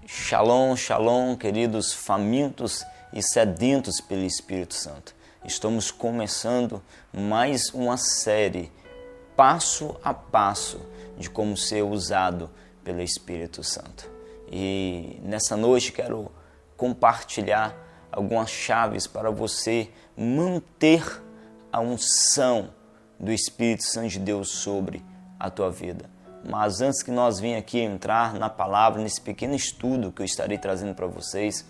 Shalom, shalom, queridos famintos e sedentos pelo Espírito Santo. Estamos começando mais uma série, passo a passo, de como ser usado pelo Espírito Santo. E nessa noite quero compartilhar algumas chaves para você manter a unção do Espírito Santo de Deus sobre a tua vida. Mas antes que nós venhamos aqui entrar na palavra, nesse pequeno estudo que eu estarei trazendo para vocês,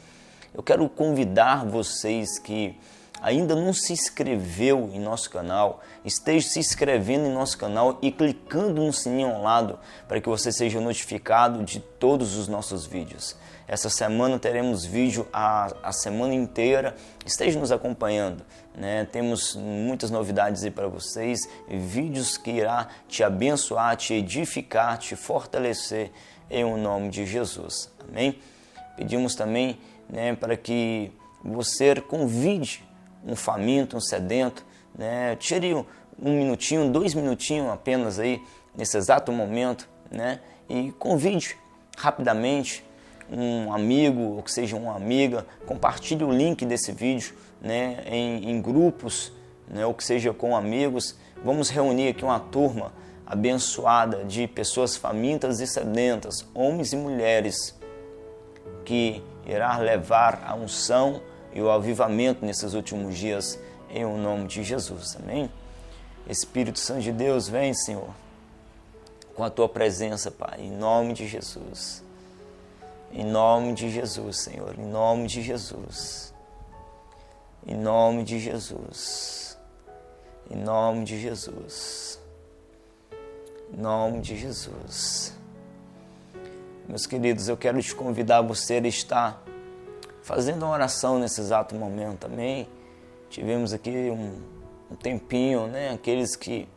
eu quero convidar vocês que ainda não se inscreveu em nosso canal, esteja se inscrevendo em nosso canal e clicando no sininho ao lado para que você seja notificado de todos os nossos vídeos. Essa semana teremos vídeo a semana inteira, esteja nos acompanhando, né? Temos muitas novidades aí para vocês, vídeos que irá te abençoar, te edificar, te fortalecer em o nome de Jesus, amém? Pedimos também, né, para que você convide um faminto, um sedento, né? Tire um minutinho, 2 minutinhos apenas aí, nesse exato momento, né? E convide rapidamente um amigo, ou que seja uma amiga, compartilhe o link desse vídeo, né, em grupos, né, ou que seja com amigos. Vamos reunir aqui uma turma abençoada de pessoas famintas e sedentas, homens e mulheres, que irá levar a unção e o avivamento nesses últimos dias, em o nome de Jesus, amém? Espírito Santo de Deus, vem, Senhor, com a tua presença, Pai, em nome de Jesus. Em nome de Jesus, Senhor, em nome de Jesus. Em nome de Jesus. Em nome de Jesus. Em nome de Jesus. Meus queridos, eu quero te convidar a você a estar fazendo uma oração nesse exato momento, amém? Tivemos aqui um tempinho, né? Aqueles que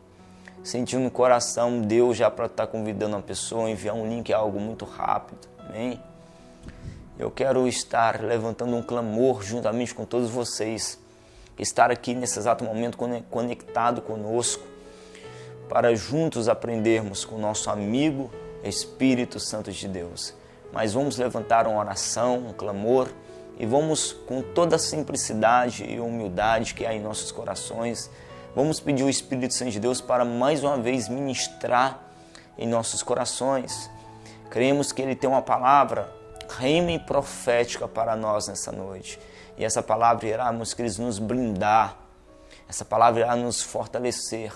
sentiram no coração Deus já para estar convidando a pessoa, enviar um link, é algo muito rápido, amém? Eu quero estar levantando um clamor juntamente com todos vocês, estar aqui nesse exato momento conectado conosco, para juntos aprendermos com o nosso amigo Espírito Santo de Deus. Mas vamos levantar uma oração, um clamor, e vamos com toda a simplicidade e humildade que há em nossos corações, vamos pedir o Espírito Santo de Deus para mais uma vez ministrar em nossos corações. Cremos que Ele tem uma palavra rema e profética para nós nessa noite. E essa palavra irá, meus queridos, nos blindar. Essa palavra irá nos fortalecer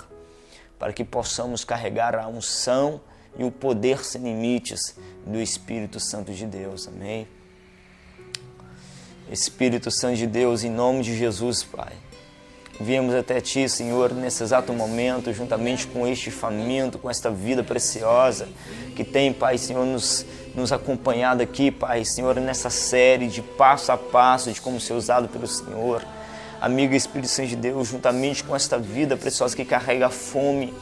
para que possamos carregar a unção e o poder sem limites do Espírito Santo de Deus. Amém? Espírito Santo de Deus, em nome de Jesus, Pai, viemos até Ti, Senhor, nesse exato momento, juntamente com este faminto, com esta vida preciosa que tem, Pai, Senhor, nos acompanhado aqui, Pai, Senhor, nessa série de passo a passo, de como ser usado pelo Senhor. Amigo Espírito Santo de Deus, juntamente com esta vida preciosa que carrega fome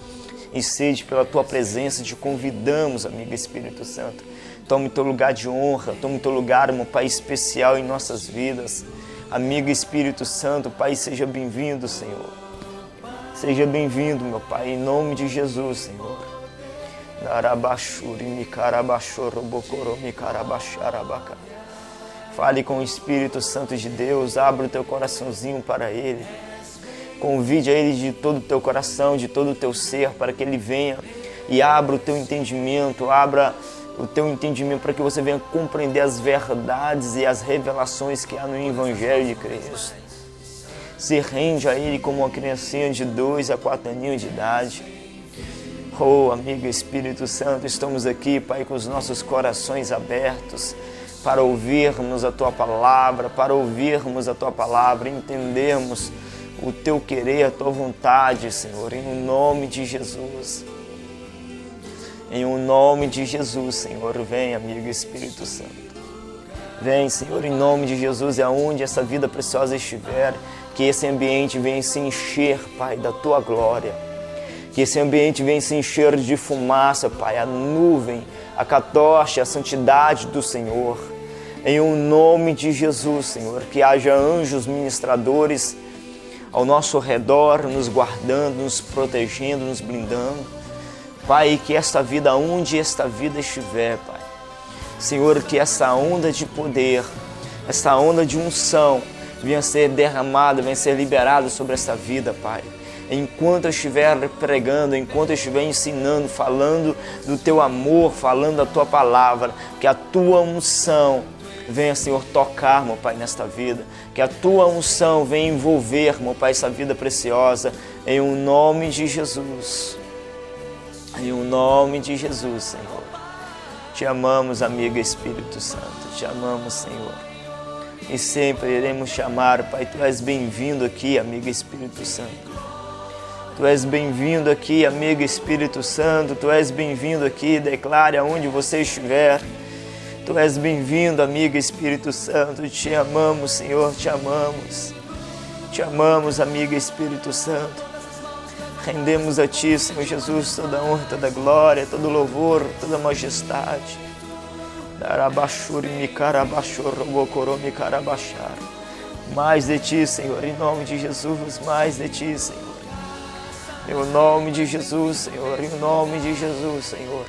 e sede pela Tua presença, te convidamos, amigo Espírito Santo. Tome teu lugar de honra, tome teu lugar, meu Pai, especial em nossas vidas. Amigo Espírito Santo, Pai, seja bem-vindo, Senhor. Seja bem-vindo, meu Pai, em nome de Jesus, Senhor. Fale com o Espírito Santo de Deus, abra o teu coraçãozinho para Ele. Convide a Ele de todo o teu coração, de todo o teu ser, para que Ele venha e abra o teu entendimento, abra o teu entendimento para que você venha compreender as verdades e as revelações que há no Evangelho de Cristo. Se rende a Ele como uma criancinha de 2 a 4 aninhos de idade. Oh, amigo Espírito Santo, estamos aqui, Pai, com os nossos corações abertos para ouvirmos a Tua palavra, entendermos o Teu querer, a Tua vontade, Senhor, em nome de Jesus. Em o nome de Jesus, Senhor, vem, amigo Espírito Santo. Vem, Senhor, em nome de Jesus, e aonde essa vida preciosa estiver, que esse ambiente venha se encher, Pai, da Tua glória. Que esse ambiente venha se encher de fumaça, Pai, a nuvem, a catocha, a santidade do Senhor. Em o nome de Jesus, Senhor, que haja anjos ministradores ao nosso redor, nos guardando, nos protegendo, nos blindando. Pai, que esta vida, onde esta vida estiver, Pai, Senhor, que essa onda de poder, essa onda de unção venha ser derramada, venha ser liberada sobre essa vida, Pai. Enquanto eu estiver pregando, enquanto eu estiver ensinando, falando do Teu amor, falando da Tua palavra, que a Tua unção venha, Senhor, tocar, meu Pai, nesta vida. Que a Tua unção venha envolver, meu Pai, essa vida preciosa, em o nome de Jesus. Em o nome de Jesus, Senhor. Te amamos, amigo Espírito Santo, te amamos, Senhor. E sempre iremos te amar, Pai. Tu és bem-vindo aqui, amigo Espírito Santo. Tu és bem-vindo aqui, amigo Espírito Santo. Tu és bem-vindo aqui, declare aonde você estiver. Tu és bem-vindo, amigo Espírito Santo. Te amamos, Senhor, te amamos. Te amamos, amigo Espírito Santo. Rendemos a Ti, Senhor Jesus, toda honra, toda glória, todo louvor, toda majestade. Mais de Ti, Senhor, em nome de Jesus, mais de Ti, Senhor. Em nome de Jesus, Senhor, em nome de Jesus, Senhor.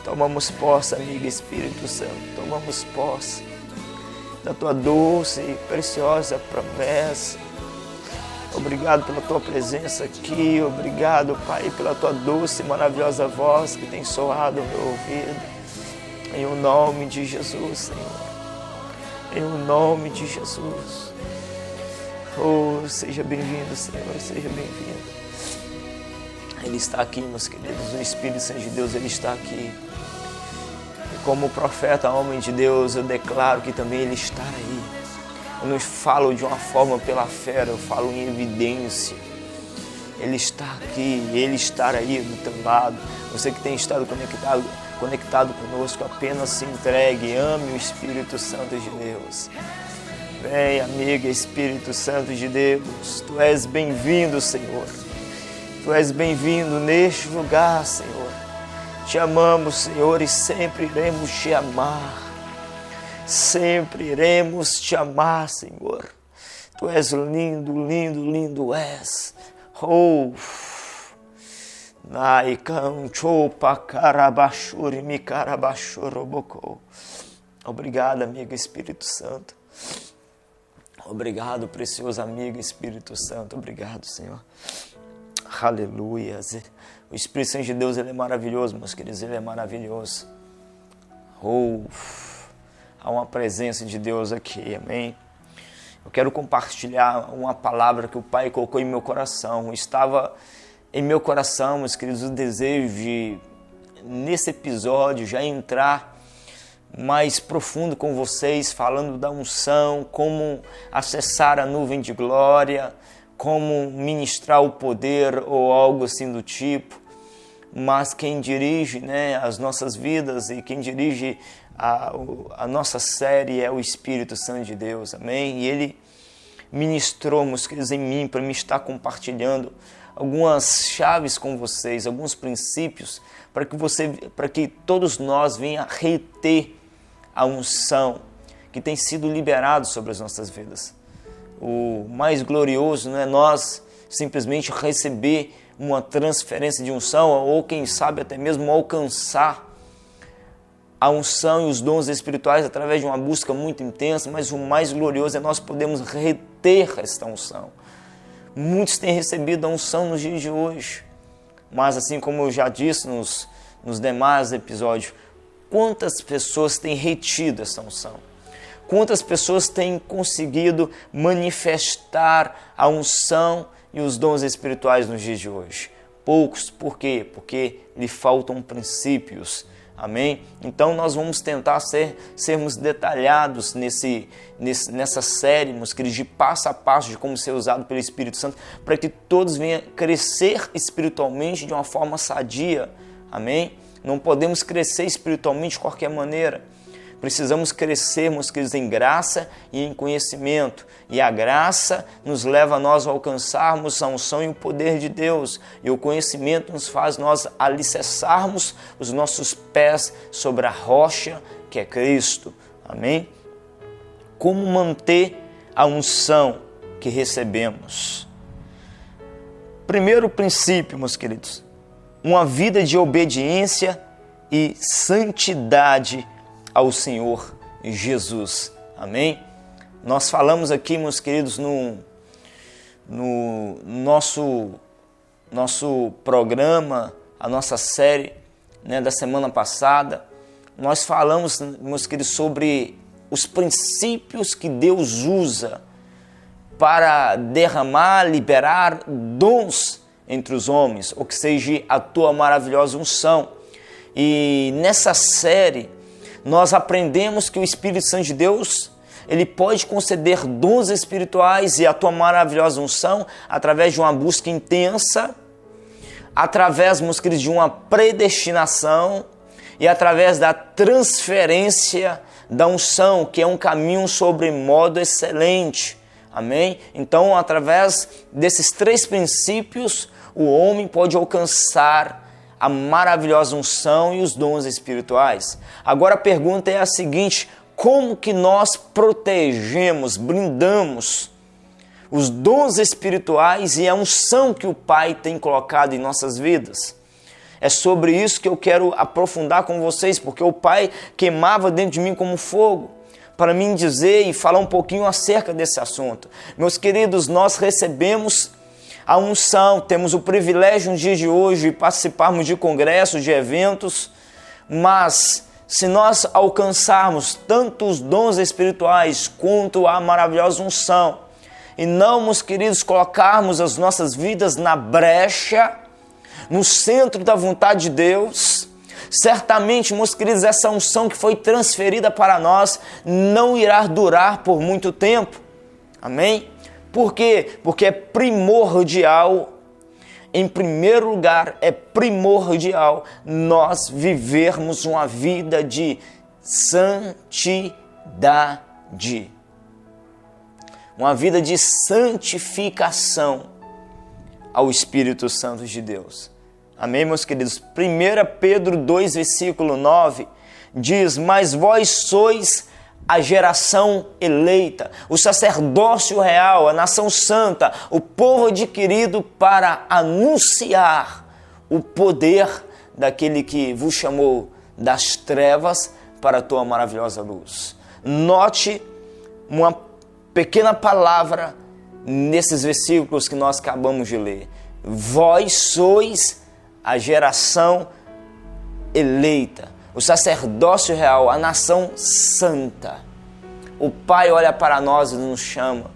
Tomamos posse, amigo Espírito Santo, tomamos posse da Tua doce e preciosa promessa. Obrigado pela Tua presença aqui, obrigado, Pai, pela Tua doce e maravilhosa voz que tem soado ao meu ouvido. Em o nome de Jesus, Senhor, em o nome de Jesus. Oh, seja bem-vindo, Senhor, seja bem-vindo. Ele está aqui, meus queridos, o Espírito Santo de Deus, Ele está aqui. E como profeta, homem de Deus, eu declaro que também Ele está aí. Eu não falo de uma forma pela fé, eu falo em evidência. Ele está aqui, Ele está aí do teu lado. Você que tem estado conectado conosco, apenas se entregue, ame o Espírito Santo de Deus. Vem, amiga, Espírito Santo de Deus, Tu és bem-vindo, Senhor. Tu és bem-vindo neste lugar, Senhor. Te amamos, Senhor, e sempre iremos Te amar. Sempre iremos Te amar, Senhor. Tu és lindo, lindo, lindo és. Oh, obrigado, amigo Espírito Santo. Obrigado, precioso amigo Espírito Santo. Obrigado, Senhor. Aleluia. O Espírito Santo de Deus, Ele é maravilhoso, meus queridos. Ele é maravilhoso. Oh, há uma presença de Deus aqui, amém? Eu quero compartilhar uma palavra que o Pai colocou em meu coração. Estava em meu coração, meus queridos, o desejo de, nesse episódio, já entrar mais profundo com vocês, falando da unção, como acessar a nuvem de glória, como ministrar o poder ou algo assim do tipo. Mas quem dirige, as nossas vidas e quem dirige a nossa série é o Espírito Santo de Deus, amém? E Ele ministrou, meus queridos, em mim para me estar compartilhando algumas chaves com vocês, alguns princípios para que todos nós venham a reter a unção que tem sido liberada sobre as nossas vidas. O mais glorioso não é nós simplesmente receber uma transferência de unção ou quem sabe até mesmo alcançar a unção e os dons espirituais através de uma busca muito intensa, mas o mais glorioso é nós podermos reter esta unção. Muitos têm recebido a unção nos dias de hoje, mas assim como eu já disse nos demais episódios, quantas pessoas têm retido essa unção? Quantas pessoas têm conseguido manifestar a unção e os dons espirituais nos dias de hoje? Poucos. Por quê? Porque lhe faltam princípios. Amém? Então nós vamos tentar sermos detalhados nessa série, meus queridos, de passo a passo de como ser usado pelo Espírito Santo, para que todos venham crescer espiritualmente de uma forma sadia. Amém? Não podemos crescer espiritualmente de qualquer maneira. Precisamos crescer, meus queridos, em graça e em conhecimento. E a graça nos leva a nós a alcançarmos a unção e o poder de Deus. E o conhecimento nos faz nós alicerçarmos os nossos pés sobre a rocha que é Cristo. Amém? Como manter a unção que recebemos? Primeiro princípio, meus queridos, uma vida de obediência e santidade ao Senhor Jesus. Amém? Nós falamos aqui, meus queridos, no nosso programa, a nossa série, né, da semana passada, nós falamos, meus queridos, sobre os princípios que Deus usa para derramar, liberar dons entre os homens, ou que seja a tua maravilhosa unção. E nessa série nós aprendemos que o Espírito Santo de Deus, ele pode conceder dons espirituais e a tua maravilhosa unção através de uma busca intensa, através, meus queridos, de uma predestinação e através da transferência da unção, que é um caminho sobre modo excelente. Amém? Então, através desses três princípios, o homem pode alcançar a maravilhosa unção e os dons espirituais. Agora a pergunta é a seguinte: como que nós protegemos, blindamos os dons espirituais e a unção que o Pai tem colocado em nossas vidas? É sobre isso que eu quero aprofundar com vocês, porque o Pai queimava dentro de mim como fogo, para mim dizer e falar um pouquinho acerca desse assunto. Meus queridos, nós recebemos a unção, temos o privilégio nos dias de hoje de participarmos de congressos, de eventos, mas se nós alcançarmos tanto os dons espirituais quanto a maravilhosa unção, e não, meus queridos, colocarmos as nossas vidas na brecha, no centro da vontade de Deus, certamente, meus queridos, essa unção que foi transferida para nós não irá durar por muito tempo. Amém? Por quê? Porque é primordial, em primeiro lugar, é primordial nós vivermos uma vida de santidade. Uma vida de santificação ao Espírito Santo de Deus. Amém, meus queridos? 1 Pedro 2, versículo 9, diz: mas vós sois a geração eleita, o sacerdócio real, a nação santa, o povo adquirido para anunciar o poder daquele que vos chamou das trevas para a tua maravilhosa luz. Note uma pequena palavra nesses versículos que nós acabamos de ler. Vós sois a geração eleita, o sacerdócio real, a nação santa. O Pai olha para nós e nos chama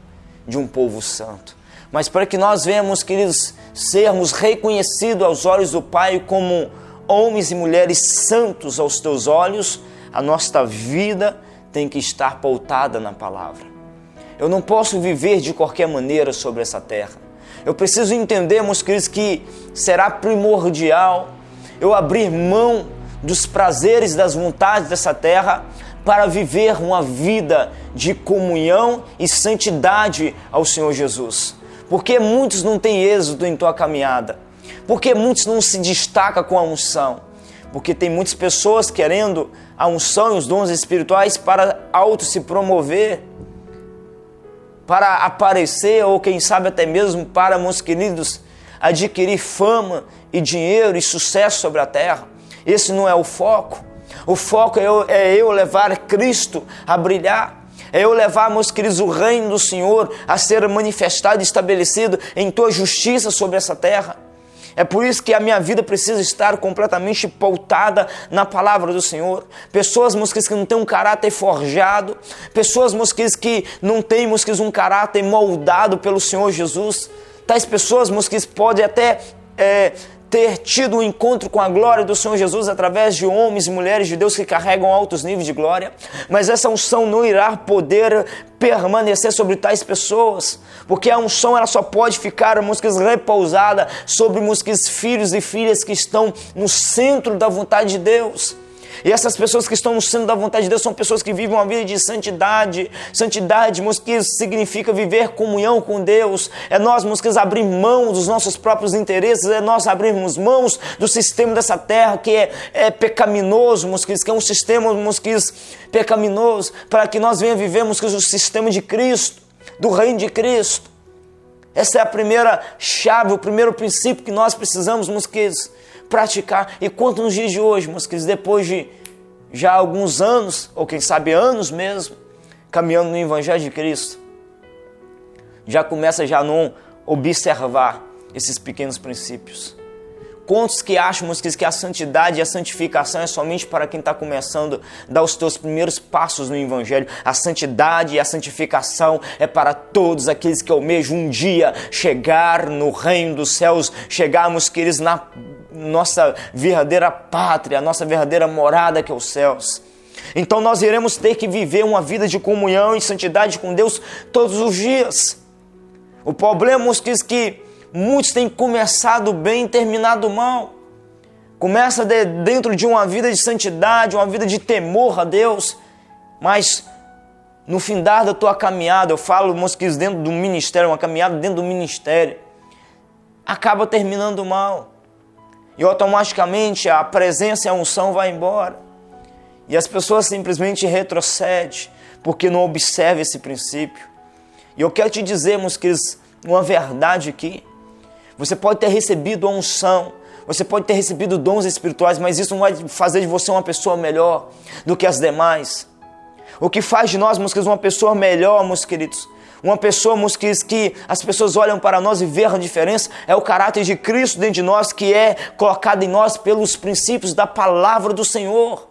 de um povo santo. Mas para que nós venhamos, queridos, sermos reconhecidos aos olhos do Pai como homens e mulheres santos aos teus olhos, a nossa vida tem que estar pautada na palavra. Eu não posso viver de qualquer maneira sobre essa terra. Eu preciso entender, meus queridos, que será primordial eu abrir mão dos prazeres, das vontades dessa terra para viver uma vida de comunhão e santidade ao Senhor Jesus. Porque muitos não têm êxito em tua caminhada? Porque muitos não se destacam com a unção? Porque tem muitas pessoas querendo a unção e os dons espirituais para auto se promover, para aparecer, ou quem sabe até mesmo para, meus queridos, adquirir fama e dinheiro e sucesso sobre a terra. Esse não é o foco. O foco é eu levar Cristo a brilhar. É eu levar, meus queridos, o reino do Senhor a ser manifestado e estabelecido em tua justiça sobre essa terra. É por isso que a minha vida precisa estar completamente pautada na palavra do Senhor. Pessoas, meus queridos, que não têm um caráter forjado. Pessoas, meus queridos, que não têm, meus queridos, um caráter moldado pelo Senhor Jesus. Tais pessoas, meus queridos, podem até ter tido um encontro com a glória do Senhor Jesus através de homens e mulheres de Deus que carregam altos níveis de glória, mas essa unção não irá poder permanecer sobre tais pessoas, porque a unção ela só pode ficar, meus queridos, repousada sobre, meus queridos, filhos e filhas que estão no centro da vontade de Deus. E essas pessoas que estão no centro da vontade de Deus são pessoas que vivem uma vida de santidade. Santidade, meus queridos, significa viver comunhão com Deus. É nós, meus queridos, abrir mão dos nossos próprios interesses. É nós abrirmos mãos do sistema dessa terra que é pecaminoso, meus queridos, que é um sistema, meus queridos, pecaminoso, para que nós venhamos viver, meus queridos, o sistema de Cristo, do reino de Cristo. Essa é a primeira chave, o primeiro princípio que nós precisamos, meus queridos, praticar. E quanto nos dias de hoje, meus queridos, depois de já há alguns anos, ou quem sabe anos mesmo, caminhando no Evangelho de Cristo, já começa já a não observar esses pequenos princípios? Quantos que acham que a santidade e a santificação é somente para quem está começando a dar os seus primeiros passos no Evangelho? A santidade e a santificação é para todos aqueles que almejam um dia chegar no reino dos céus, chegarmos, queridos, na nossa verdadeira pátria, a nossa verdadeira morada que é os céus. Então nós iremos ter que viver uma vida de comunhão e santidade com Deus todos os dias. O problema é que muitos têm começado bem e terminado mal. Começa dentro de uma vida de santidade, uma vida de temor a Deus, mas no findar da tua caminhada, eu falo, mosquitos, dentro do ministério, uma caminhada dentro do ministério, acaba terminando mal. E automaticamente a presença e a unção vai embora. E as pessoas simplesmente retrocedem, porque não observam esse princípio. E eu quero te dizer, meus queridos, uma verdade aqui. Você pode ter recebido a unção, você pode ter recebido dons espirituais, mas isso não vai fazer de você uma pessoa melhor do que as demais. O que faz de nós, meus queridos, uma pessoa melhor, meus queridos, uma pessoa, meus queridos, que as pessoas olham para nós e veem a diferença, é o caráter de Cristo dentro de nós, que é colocado em nós pelos princípios da palavra do Senhor.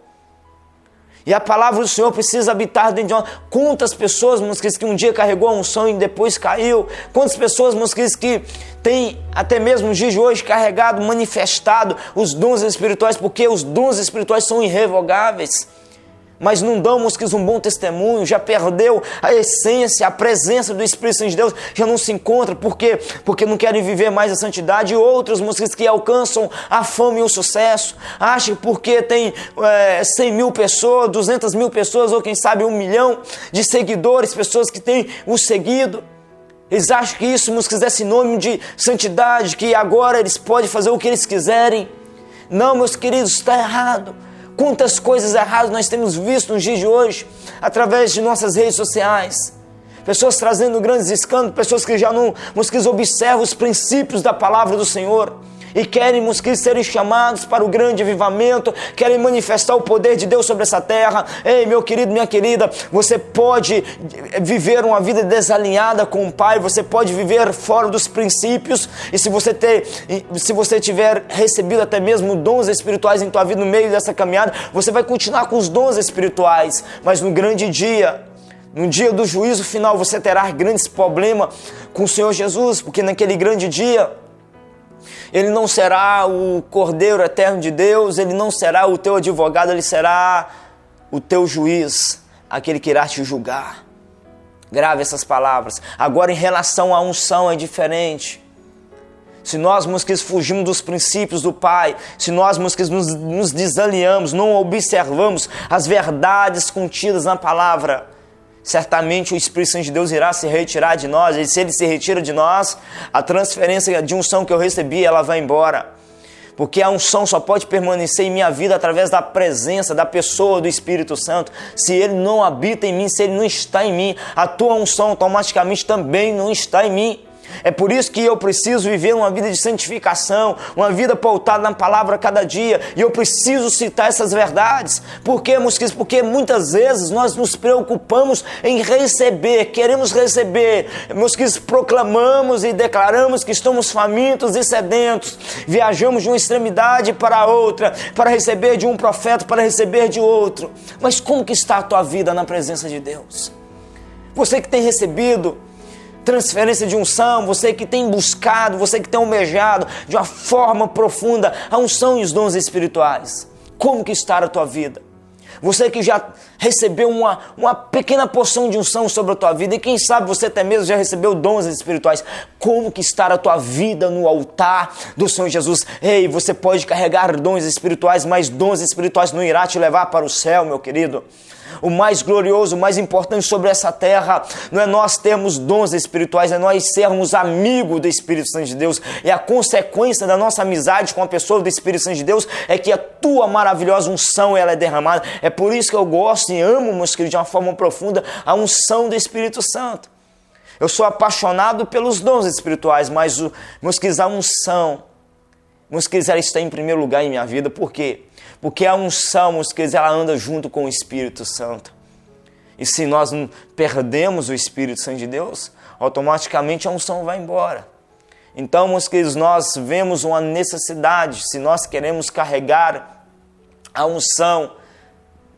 E a palavra do Senhor precisa habitar dentro de nós. Quantas pessoas, meus queridos, que um dia carregou a unção e depois caiu? Quantas pessoas, meus queridos, que têm até mesmo nos dias de hoje carregado, manifestado os dons espirituais, porque os dons espirituais são irrevogáveis, mas não dão, meus queridos, um bom testemunho, já perdeu a essência, a presença do Espírito Santo de Deus, já não se encontra. Por quê? Porque não querem viver mais a santidade. E outros, meus queridos, que alcançam a fama e o sucesso, acham que porque tem 100 mil pessoas, 200 mil pessoas, ou quem sabe 1 milhão de seguidores, pessoas que têm o seguido, eles acham que isso, meus queridos, é sinônimo de santidade, que agora eles podem fazer o que eles quiserem. Não, meus queridos, está errado. Quantas coisas erradas nós temos visto nos dias de hoje, através de nossas redes sociais. Pessoas trazendo grandes escândalos, pessoas que já não, mosquitos, observam os princípios da palavra do Senhor e querem, mosquitos, serem chamados para o grande avivamento, querem manifestar o poder de Deus sobre essa terra. Ei, meu querido, minha querida, você pode viver uma vida desalinhada com o Pai, você pode viver fora dos princípios, e se você tiver recebido até mesmo dons espirituais em tua vida no meio dessa caminhada, você vai continuar com os dons espirituais, mas no grande dia, no dia do juízo final, você terá grandes problemas com o Senhor Jesus, porque naquele grande dia, Ele não será o Cordeiro Eterno de Deus, Ele não será o teu advogado, Ele será o teu juiz, aquele que irá te julgar. Grave essas palavras. Agora, em relação à unção, é diferente. Se nós, meus queridos, fugimos dos princípios do Pai, se nós, meus queridos, nos desalinhamos, não observamos as verdades contidas na palavra, certamente o Espírito Santo de Deus irá se retirar de nós, e se Ele se retira de nós, a transferência de unção que eu recebi, ela vai embora. Porque a unção só pode permanecer em minha vida através da presença, da pessoa do Espírito Santo. Se Ele não habita em mim, se Ele não está em mim, a tua unção automaticamente também não está em mim. É por isso que eu preciso viver uma vida de santificação, uma vida pautada na palavra a cada dia, e eu preciso citar essas verdades. Por quê, meus queridos? Porque muitas vezes nós nos preocupamos em receber, queremos receber, meus queridos, proclamamos e declaramos que estamos famintos e sedentos, viajamos de uma extremidade para a outra, para receber de um profeta, para receber de outro. Mas como que está a tua vida na presença de Deus? Você que tem recebido transferência de unção, você que tem buscado, você que tem almejado de uma forma profunda a unção e os dons espirituais, como que está a tua vida? Você que já recebeu uma pequena porção de unção sobre a tua vida, e quem sabe você até mesmo já recebeu dons espirituais, como que está a tua vida no altar do Senhor Jesus? Ei, você pode carregar dons espirituais, mas dons espirituais não irá te levar para o céu, meu querido. O mais glorioso, o mais importante sobre essa terra não é nós termos dons espirituais, é nós sermos amigos do Espírito Santo de Deus. E a consequência da nossa amizade com a pessoa do Espírito Santo de Deus é que a tua maravilhosa unção ela é derramada. É por isso que eu gosto e amo, meus queridos, de uma forma profunda, a unção do Espírito Santo. Eu sou apaixonado pelos dons espirituais, mas, meus queridos, a unção Meus queridos, ela está em primeiro lugar em minha vida. Por quê? Porque a unção, meus queridos, ela anda junto com o Espírito Santo. E se nós não perdemos o Espírito Santo de Deus, automaticamente a unção vai embora. Então, meus queridos, nós vemos uma necessidade, se nós queremos carregar a unção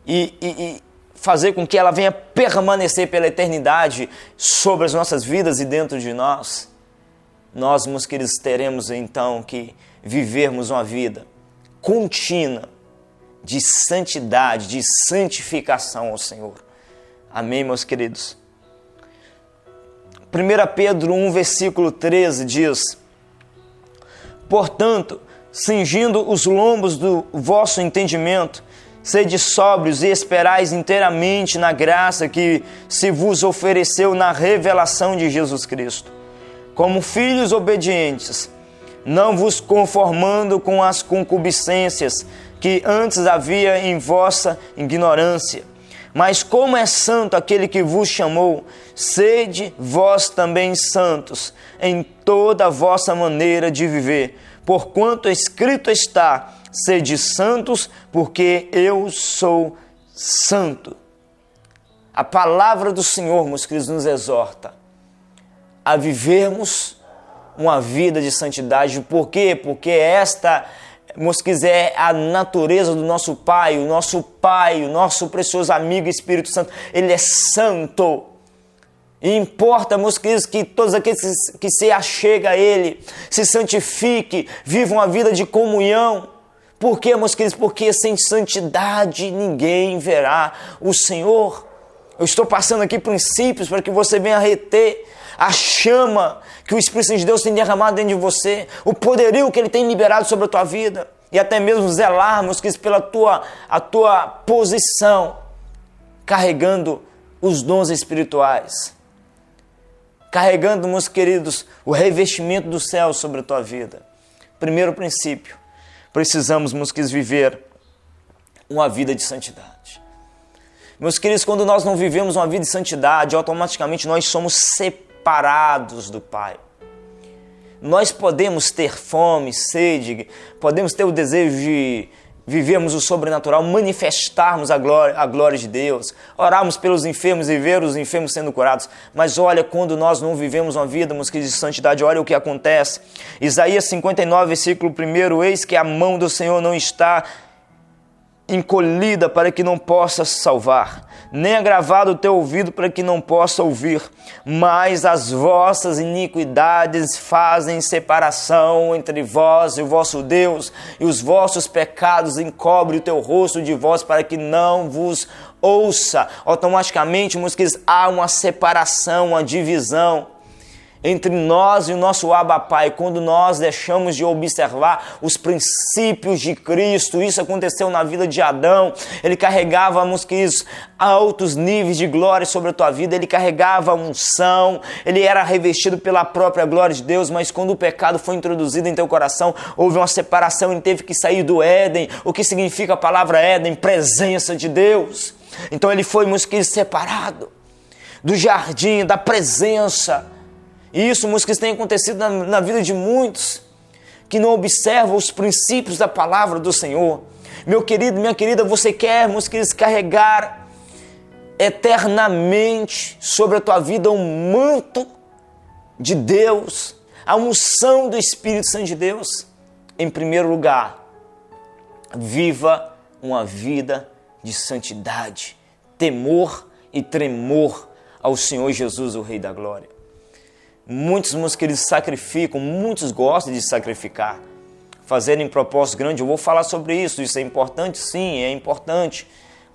e fazer com que ela venha permanecer pela eternidade sobre as nossas vidas e dentro de nós, nós, meus queridos, teremos então que vivermos uma vida contínua de santidade, de santificação ao Senhor. Amém, meus queridos? 1 Pedro 1, versículo 13 diz: portanto, cingindo os lombos do vosso entendimento, sede sóbrios e esperais inteiramente na graça que se vos ofereceu na revelação de Jesus Cristo. Como filhos obedientes, não vos conformando com as concupiscências que antes havia em vossa ignorância. Mas como é santo aquele que vos chamou, sede vós também santos em toda a vossa maneira de viver. Porquanto escrito está: sede santos, porque eu sou santo. A palavra do Senhor, meus queridos, nos exorta a vivermos uma vida de santidade. Por quê? Porque esta, meus queridos, é a natureza do nosso Pai, o nosso precioso amigo Espírito Santo. Ele é santo. E importa, meus queridos, que todos aqueles que se achegam a Ele se santifiquem, vivam uma vida de comunhão. Por quê, meus queridos? Porque sem santidade ninguém verá o Senhor. Eu estou passando aqui princípios para que você venha reter a chama que o Espírito Santo de Deus tem derramado dentro de você, o poderio que Ele tem liberado sobre a tua vida, e até mesmo zelar, meus queridos, pela a tua posição, carregando os dons espirituais, carregando, meus queridos, o revestimento do céu sobre a tua vida. Primeiro princípio: precisamos, meus queridos, viver uma vida de santidade. Meus queridos, quando nós não vivemos uma vida de santidade, automaticamente nós somos separados do Pai. Nós podemos ter fome, sede, podemos ter o desejo de vivermos o sobrenatural, manifestarmos a glória de Deus, orarmos pelos enfermos e ver os enfermos sendo curados. Mas olha, quando nós não vivemos uma vida, meus queridos, de santidade, olha o que acontece. Isaías 59, versículo 1: eis que a mão do Senhor não está encolhida para que não possa salvar, nem agravado o teu ouvido para que não possa ouvir, mas as vossas iniquidades fazem separação entre vós e o vosso Deus, e os vossos pecados encobrem o teu rosto de vós para que não vos ouça. Automaticamente, meus queridos, há uma separação, uma divisão entre nós e o nosso Abba Pai, quando nós deixamos de observar os princípios de Cristo. Isso aconteceu na vida de Adão. Ele carregava, meus queridos, altos níveis de glória sobre a tua vida, ele carregava unção, ele era revestido pela própria glória de Deus, mas quando o pecado foi introduzido em teu coração, houve uma separação, ele teve que sair do Éden. O que significa a palavra Éden? Presença de Deus. Então ele foi, meus queridos, separado do jardim, da presença. E isso, meus queridos, tem acontecido na vida de muitos que não observam os princípios da palavra do Senhor. Meu querido, minha querida, você quer, meus queridos, carregar eternamente sobre a tua vida um manto de Deus, a unção do Espírito Santo de Deus? Em primeiro lugar, viva uma vida de santidade, temor e tremor ao Senhor Jesus, o Rei da Glória. Muitos, meus queridos, sacrificam, muitos gostam de sacrificar, fazerem propósitos grandes. Eu vou falar sobre isso. Isso é importante? Sim, é importante.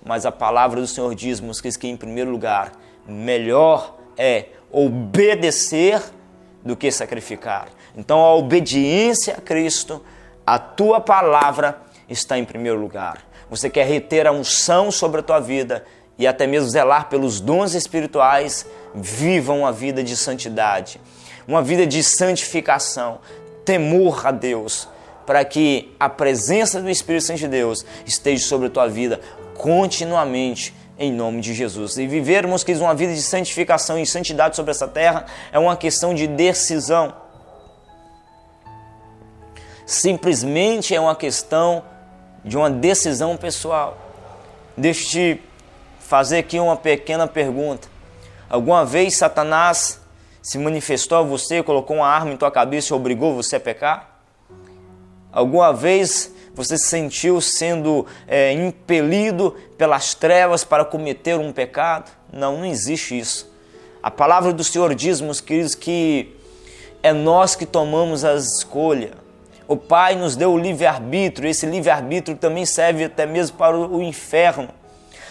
Mas a palavra do Senhor diz, meus queridos, que em primeiro lugar, melhor é obedecer do que sacrificar. Então a obediência a Cristo, a tua palavra, está em primeiro lugar. Você quer reter a unção sobre a tua vida e até mesmo zelar pelos dons espirituais, viva uma vida de santidade, uma vida de santificação, temor a Deus, para que a presença do Espírito Santo de Deus esteja sobre a tua vida continuamente, em nome de Jesus. E vivermos, queridos, uma vida de santificação e santidade sobre essa terra é uma questão de decisão. Simplesmente é uma questão de uma decisão pessoal. Deixa eu te fazer aqui uma pequena pergunta. Alguma vez Satanás se manifestou a você, colocou uma arma em tua cabeça e obrigou você a pecar? Alguma vez você se sentiu sendo impelido pelas trevas para cometer um pecado? Não, não existe isso. A palavra do Senhor diz, meus queridos, que é nós que tomamos a escolha. O Pai nos deu o livre-arbítrio, esse livre-arbítrio também serve até mesmo para o inferno.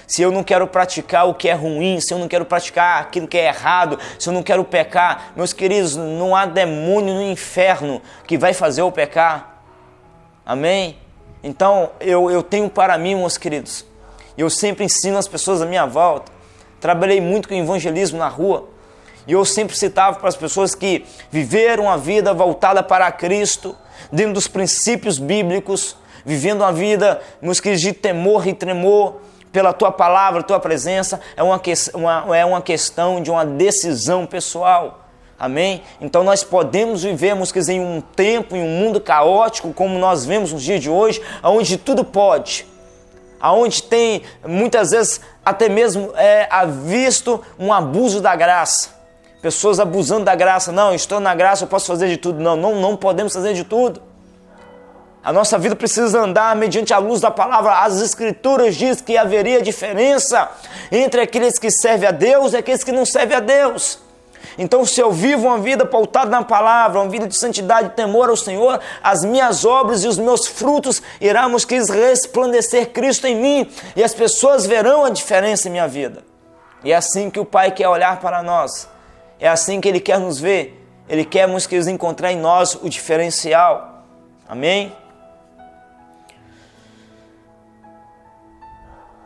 Se eu não quero praticar o que é ruim, se eu não quero praticar aquilo que é errado, se eu não quero pecar, meus queridos, não há demônio no inferno que vai fazer eu pecar. Amém? Então, eu tenho para mim, meus queridos, eu sempre ensino as pessoas à minha volta. Trabalhei muito com evangelismo na rua, e eu sempre citava para as pessoas que viveram a vida voltada para Cristo, dentro dos princípios bíblicos, vivendo uma vida, meus queridos, de temor e tremor pela tua palavra, tua presença, é uma questão de uma decisão pessoal. Amém? Então nós podemos viver, meus queridos, em um tempo, em um mundo caótico, como nós vemos nos dias de hoje, onde tudo pode, onde tem, muitas vezes, até mesmo visto um abuso da graça. Pessoas abusando da graça. Não, estou na graça, eu posso fazer de tudo. Não podemos fazer de tudo. A nossa vida precisa andar mediante a luz da palavra. As Escrituras dizem que haveria diferença entre aqueles que servem a Deus e aqueles que não servem a Deus. Então, se eu vivo uma vida pautada na palavra, uma vida de santidade e temor ao Senhor, as minhas obras e os meus frutos irão, meus queridos, resplandecer Cristo em mim, e as pessoas verão a diferença em minha vida. E é assim que o Pai quer olhar para nós. É assim que Ele quer nos ver. Ele quer, meus queridos, encontrar em nós o diferencial. Amém?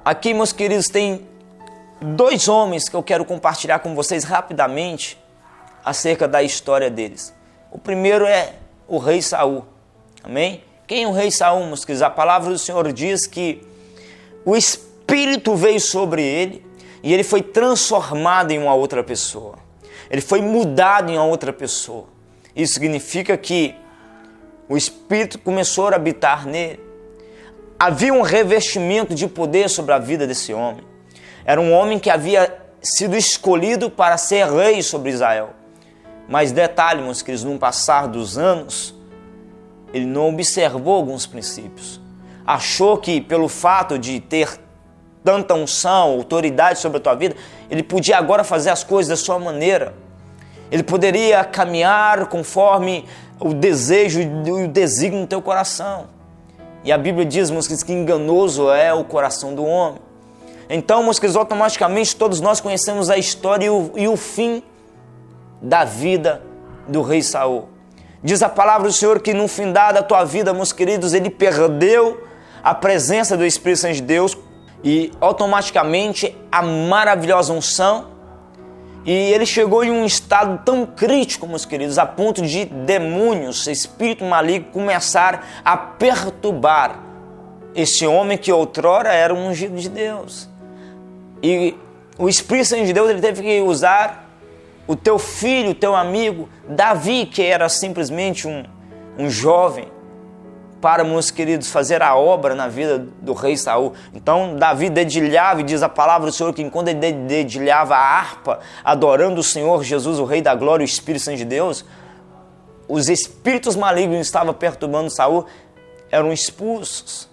Aqui, meus queridos, tem 2 homens que eu quero compartilhar com vocês rapidamente acerca da história deles. O primeiro é o rei Saul. Amém? Quem é o rei Saul, meus queridos? A palavra do Senhor diz que o Espírito veio sobre ele e ele foi transformado em uma outra pessoa. Ele foi mudado em uma outra pessoa. Isso significa que o Espírito começou a habitar nele. Havia um revestimento de poder sobre a vida desse homem. Era um homem que havia sido escolhido para ser rei sobre Israel. Mas detalhe, meus queridos, no passar dos anos, ele não observou alguns princípios. Achou que pelo fato de ter tanta unção, autoridade sobre a tua vida, ele podia agora fazer as coisas da sua maneira. Ele poderia caminhar conforme o desejo e o desígnio do teu coração. E a Bíblia diz, meus queridos, que enganoso é o coração do homem. Então, meus queridos, automaticamente todos nós conhecemos a história e o fim da vida do rei Saul. Diz a palavra do Senhor que no fim da tua vida, meus queridos, ele perdeu a presença do Espírito Santo de Deus e automaticamente a maravilhosa unção. E ele chegou em um estado tão crítico, meus queridos, a ponto de demônios, espírito maligno, começar a perturbar esse homem que outrora era um ungido de Deus. E o Espírito Santo de Deus, ele teve que usar o teu filho, o teu amigo, Davi, que era simplesmente um jovem, para, meus queridos, fazer a obra na vida do rei Saul. Então, Davi dedilhava, e diz a palavra do Senhor que enquanto ele dedilhava a harpa, adorando o Senhor Jesus, o Rei da Glória, o Espírito Santo de Deus, os espíritos malignos que estavam perturbando Saul eram expulsos.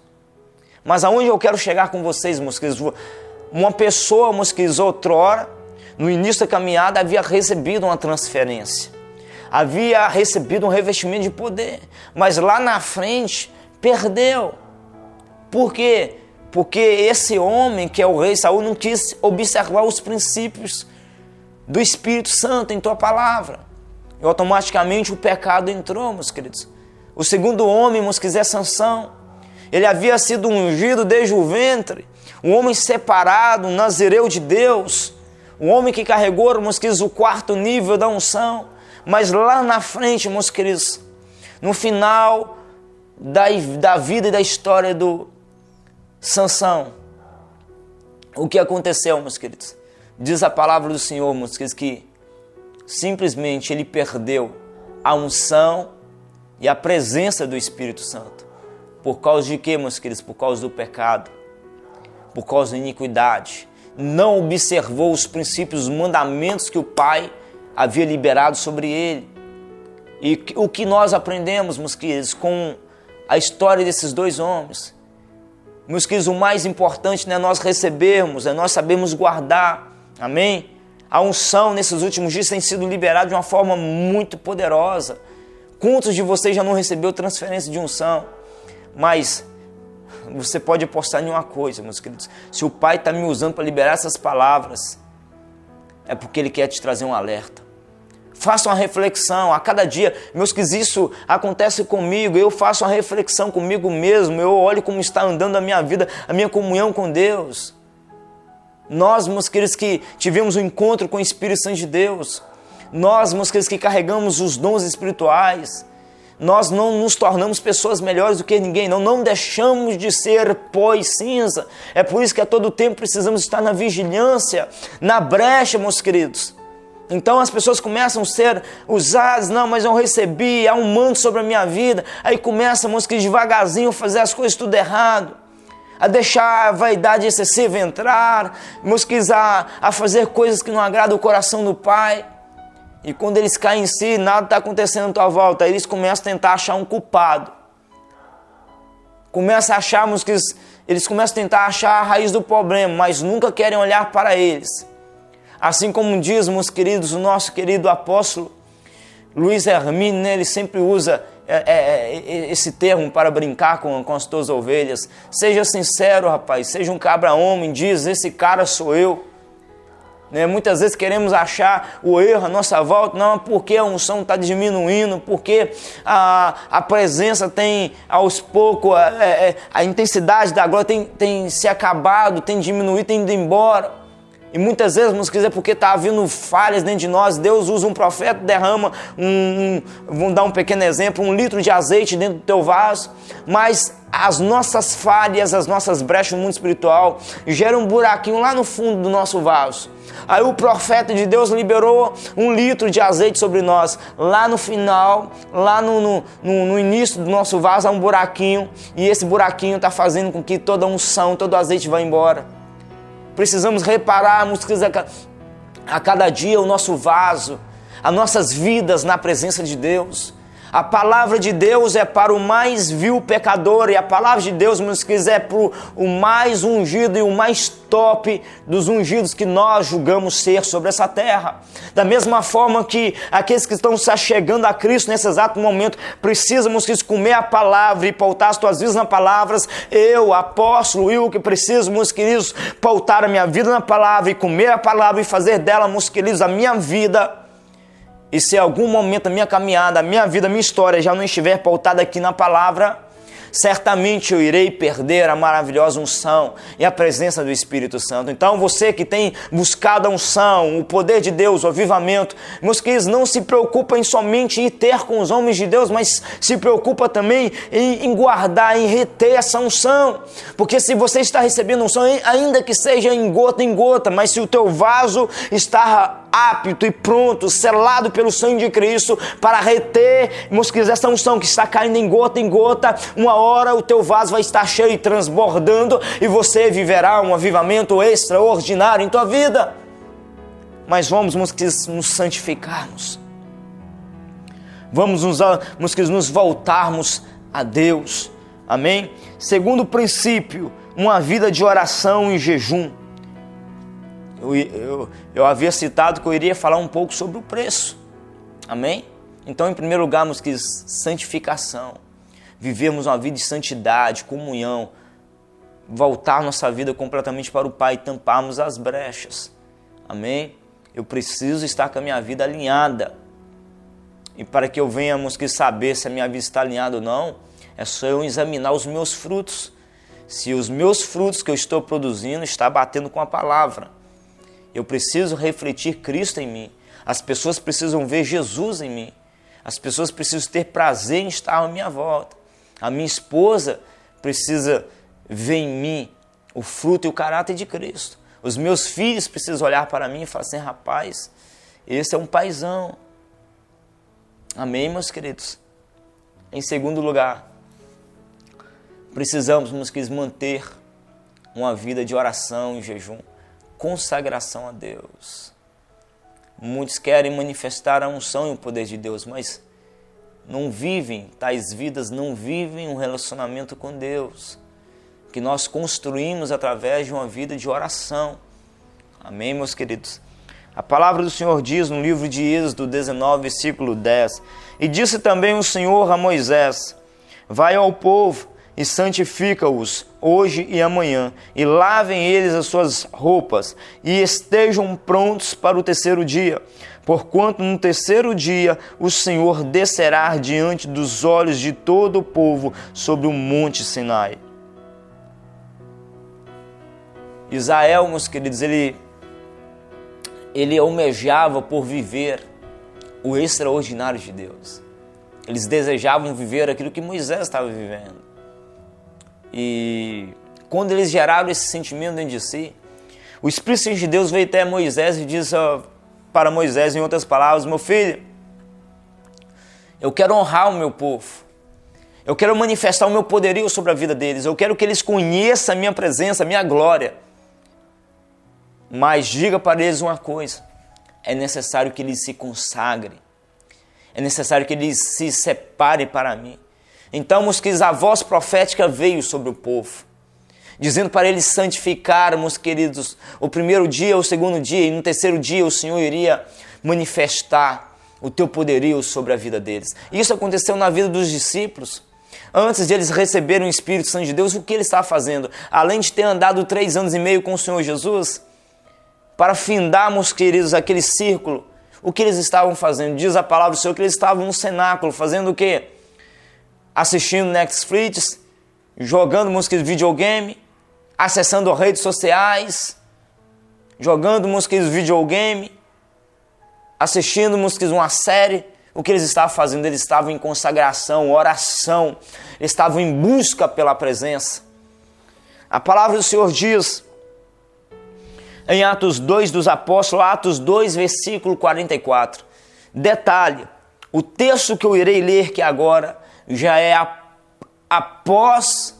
Mas aonde eu quero chegar com vocês, meus queridos? Uma pessoa, meus queridos, outrora, no início da caminhada, havia recebido uma transferência. Havia recebido um revestimento de poder, mas lá na frente perdeu. Por quê? Porque esse homem, que é o rei Saul, não quis observar os princípios do Espírito Santo em tua palavra. E automaticamente o pecado entrou, meus queridos. O segundo homem, meus queridos, é Sansão. Ele havia sido ungido desde o ventre, um homem separado, um nazireu de Deus, um homem que carregou, meus queridos, o 4º nível da unção. Mas lá na frente, meus queridos, no final da vida e da história do Sansão, o que aconteceu, meus queridos? Diz a palavra do Senhor, meus queridos, que simplesmente ele perdeu a unção e a presença do Espírito Santo. Por causa de quê, meus queridos? Por causa do pecado, por causa da iniquidade. Não observou os princípios, os mandamentos que o Pai havia liberado sobre ele. E o que nós aprendemos, meus queridos, com a história desses dois homens? Meus queridos, o mais importante não é nós recebermos, é nós sabermos guardar. Amém? A unção nesses últimos dias tem sido liberada de uma forma muito poderosa. Quantos de vocês já não recebeu transferência de unção? Mas você pode apostar em uma coisa, meus queridos. Se o Pai está me usando para liberar essas palavras, é porque Ele quer te trazer um alerta. Faça uma reflexão a cada dia. Meus queridos, isso acontece comigo. Eu faço uma reflexão comigo mesmo. Eu olho como está andando a minha vida, a minha comunhão com Deus. Nós, meus queridos, que tivemos um encontro com o Espírito Santo de Deus. Nós, meus queridos, que carregamos os dons espirituais. Nós não nos tornamos pessoas melhores do que ninguém, não deixamos de ser pó e cinza. É por isso que a todo tempo precisamos estar na vigilância, na brecha, meus queridos. Então as pessoas começam a ser usadas, não, mas eu recebi, há um manto sobre a minha vida. Aí começam, meus queridos, devagarzinho a fazer as coisas tudo errado, a deixar a vaidade excessiva entrar, meus queridos, a fazer coisas que não agradam o coração do Pai. E quando eles caem em si, nada está acontecendo à tua volta. Aí eles começam a tentar achar um culpado. Começam a achar, eles começam a tentar achar a raiz do problema, mas nunca querem olhar para eles. Assim como diz, meus queridos, o nosso querido apóstolo Luiz Hermínio, né, ele sempre usa esse termo para brincar com as tuas ovelhas. Seja sincero, rapaz, seja um cabra-homem, diz, esse cara sou eu. Muitas vezes queremos achar o erro à nossa volta, não, porque a unção está diminuindo, porque a presença tem, aos poucos, a intensidade da glória tem se acabado, tem diminuído, tem ido embora. E muitas vezes, meus queridos, é porque está havendo falhas dentro de nós. Deus usa um profeta, derrama, vamos dar um pequeno exemplo, 1 litro de azeite dentro do teu vaso, mas as nossas falhas, as nossas brechas no mundo espiritual geram um buraquinho lá no fundo do nosso vaso. Aí o profeta de Deus liberou 1 litro de azeite sobre nós. Lá no final, lá no início do nosso vaso há um buraquinho, e esse buraquinho está fazendo com que toda a unção, todo o azeite vá embora. Precisamos repararmos a cada dia o nosso vaso, as nossas vidas na presença de Deus. A palavra de Deus é para o mais vil pecador, e a palavra de Deus, meus queridos, é para o mais ungido e o mais top dos ungidos que nós julgamos ser sobre essa terra. Da mesma forma que aqueles que estão se achegando a Cristo nesse exato momento precisam, meus queridos, comer a palavra e pautar as tuas vidas nas palavras. Eu, apóstolo, eu que preciso, meus queridos, pautar a minha vida na palavra e comer a palavra e fazer dela, meus queridos, a minha vida. E se em algum momento da minha caminhada, a minha vida, a minha história já não estiver pautada aqui na palavra, certamente eu irei perder a maravilhosa unção e a presença do Espírito Santo. Então você que tem buscado a unção, o poder de Deus, o avivamento, meus queridos, não se preocupa em somente ir ter com os homens de Deus, mas se preocupa também em guardar, em reter essa unção. Porque se você está recebendo unção, ainda que seja em gota, mas se o teu vaso está apto e pronto, selado pelo sangue de Cristo para reter, meus queridos, essa unção que está caindo em gota, uma hora o teu vaso vai estar cheio e transbordando e você viverá um avivamento extraordinário em tua vida. Mas vamos, meus queridos, nos santificarmos. Vamos, meus queridos, nos voltarmos a Deus. Amém? Segundo princípio, uma vida de oração e jejum. Eu havia citado que eu iria falar um pouco sobre o preço. Amém? Então, em primeiro lugar, meus queridos, santificação. Vivermos uma vida de santidade, comunhão. Voltar nossa vida completamente para o Pai, tamparmos as brechas. Amém? Eu preciso estar com a minha vida alinhada. E para que eu venha, meus queridos, saber se a minha vida está alinhada ou não, é só eu examinar os meus frutos. Se os meus frutos que eu estou produzindo estão batendo com a palavra. Eu preciso refletir Cristo em mim. As pessoas precisam ver Jesus em mim. As pessoas precisam ter prazer em estar à minha volta. A minha esposa precisa ver em mim o fruto e o caráter de Cristo. Os meus filhos precisam olhar para mim e falar assim, rapaz, esse é um paizão. Amém, meus queridos? Em segundo lugar, precisamos nos manter uma vida de oração e jejum, consagração a Deus. Muitos querem manifestar a unção e o poder de Deus, mas não vivem tais vidas, não vivem um relacionamento com Deus, que nós construímos através de uma vida de oração. Amém, meus queridos? A palavra do Senhor diz no livro de Êxodo 19, versículo 10, e disse também o Senhor a Moisés, vai ao povo e santifica-os hoje e amanhã, e lavem eles as suas roupas, e estejam prontos para o terceiro dia, porquanto no terceiro dia o Senhor descerá diante dos olhos de todo o povo sobre o monte Sinai. Israel, meus queridos, ele almejava por viver o extraordinário de Deus. Eles desejavam viver aquilo que Moisés estava vivendo. E quando eles geraram esse sentimento dentro de si, o Espírito Santo de Deus veio até Moisés e disse para Moisés, em outras palavras, meu filho, eu quero honrar o meu povo. Eu quero manifestar o meu poderio sobre a vida deles. Eu quero que eles conheçam a minha presença, a minha glória. Mas diga para eles uma coisa, é necessário que eles se consagrem, é necessário que eles se separem para mim. Então, meus queridos, a voz profética veio sobre o povo, dizendo para eles santificar, meus queridos, o primeiro dia, o segundo dia, e no terceiro dia o Senhor iria manifestar o teu poderio sobre a vida deles. Isso aconteceu na vida dos discípulos. Antes de eles receberem o Espírito Santo de Deus, o que eles estavam fazendo? Além de ter andado 3 anos e meio com o Senhor Jesus, para findar, meus queridos, aquele círculo, o que eles estavam fazendo? Diz a palavra do Senhor que eles estavam no cenáculo, fazendo o quê? Assistindo Netflix, jogando, meus queridos, videogame, acessando redes sociais, jogando, meus queridos, videogame, assistindo, meus queridos, uma série. O que eles estavam fazendo? Eles estavam em consagração, oração, eles estavam em busca pela presença. A palavra do Senhor diz em Atos 2 dos Apóstolos, Atos 2, versículo 44. Detalhe, o texto que eu irei ler que agora já é após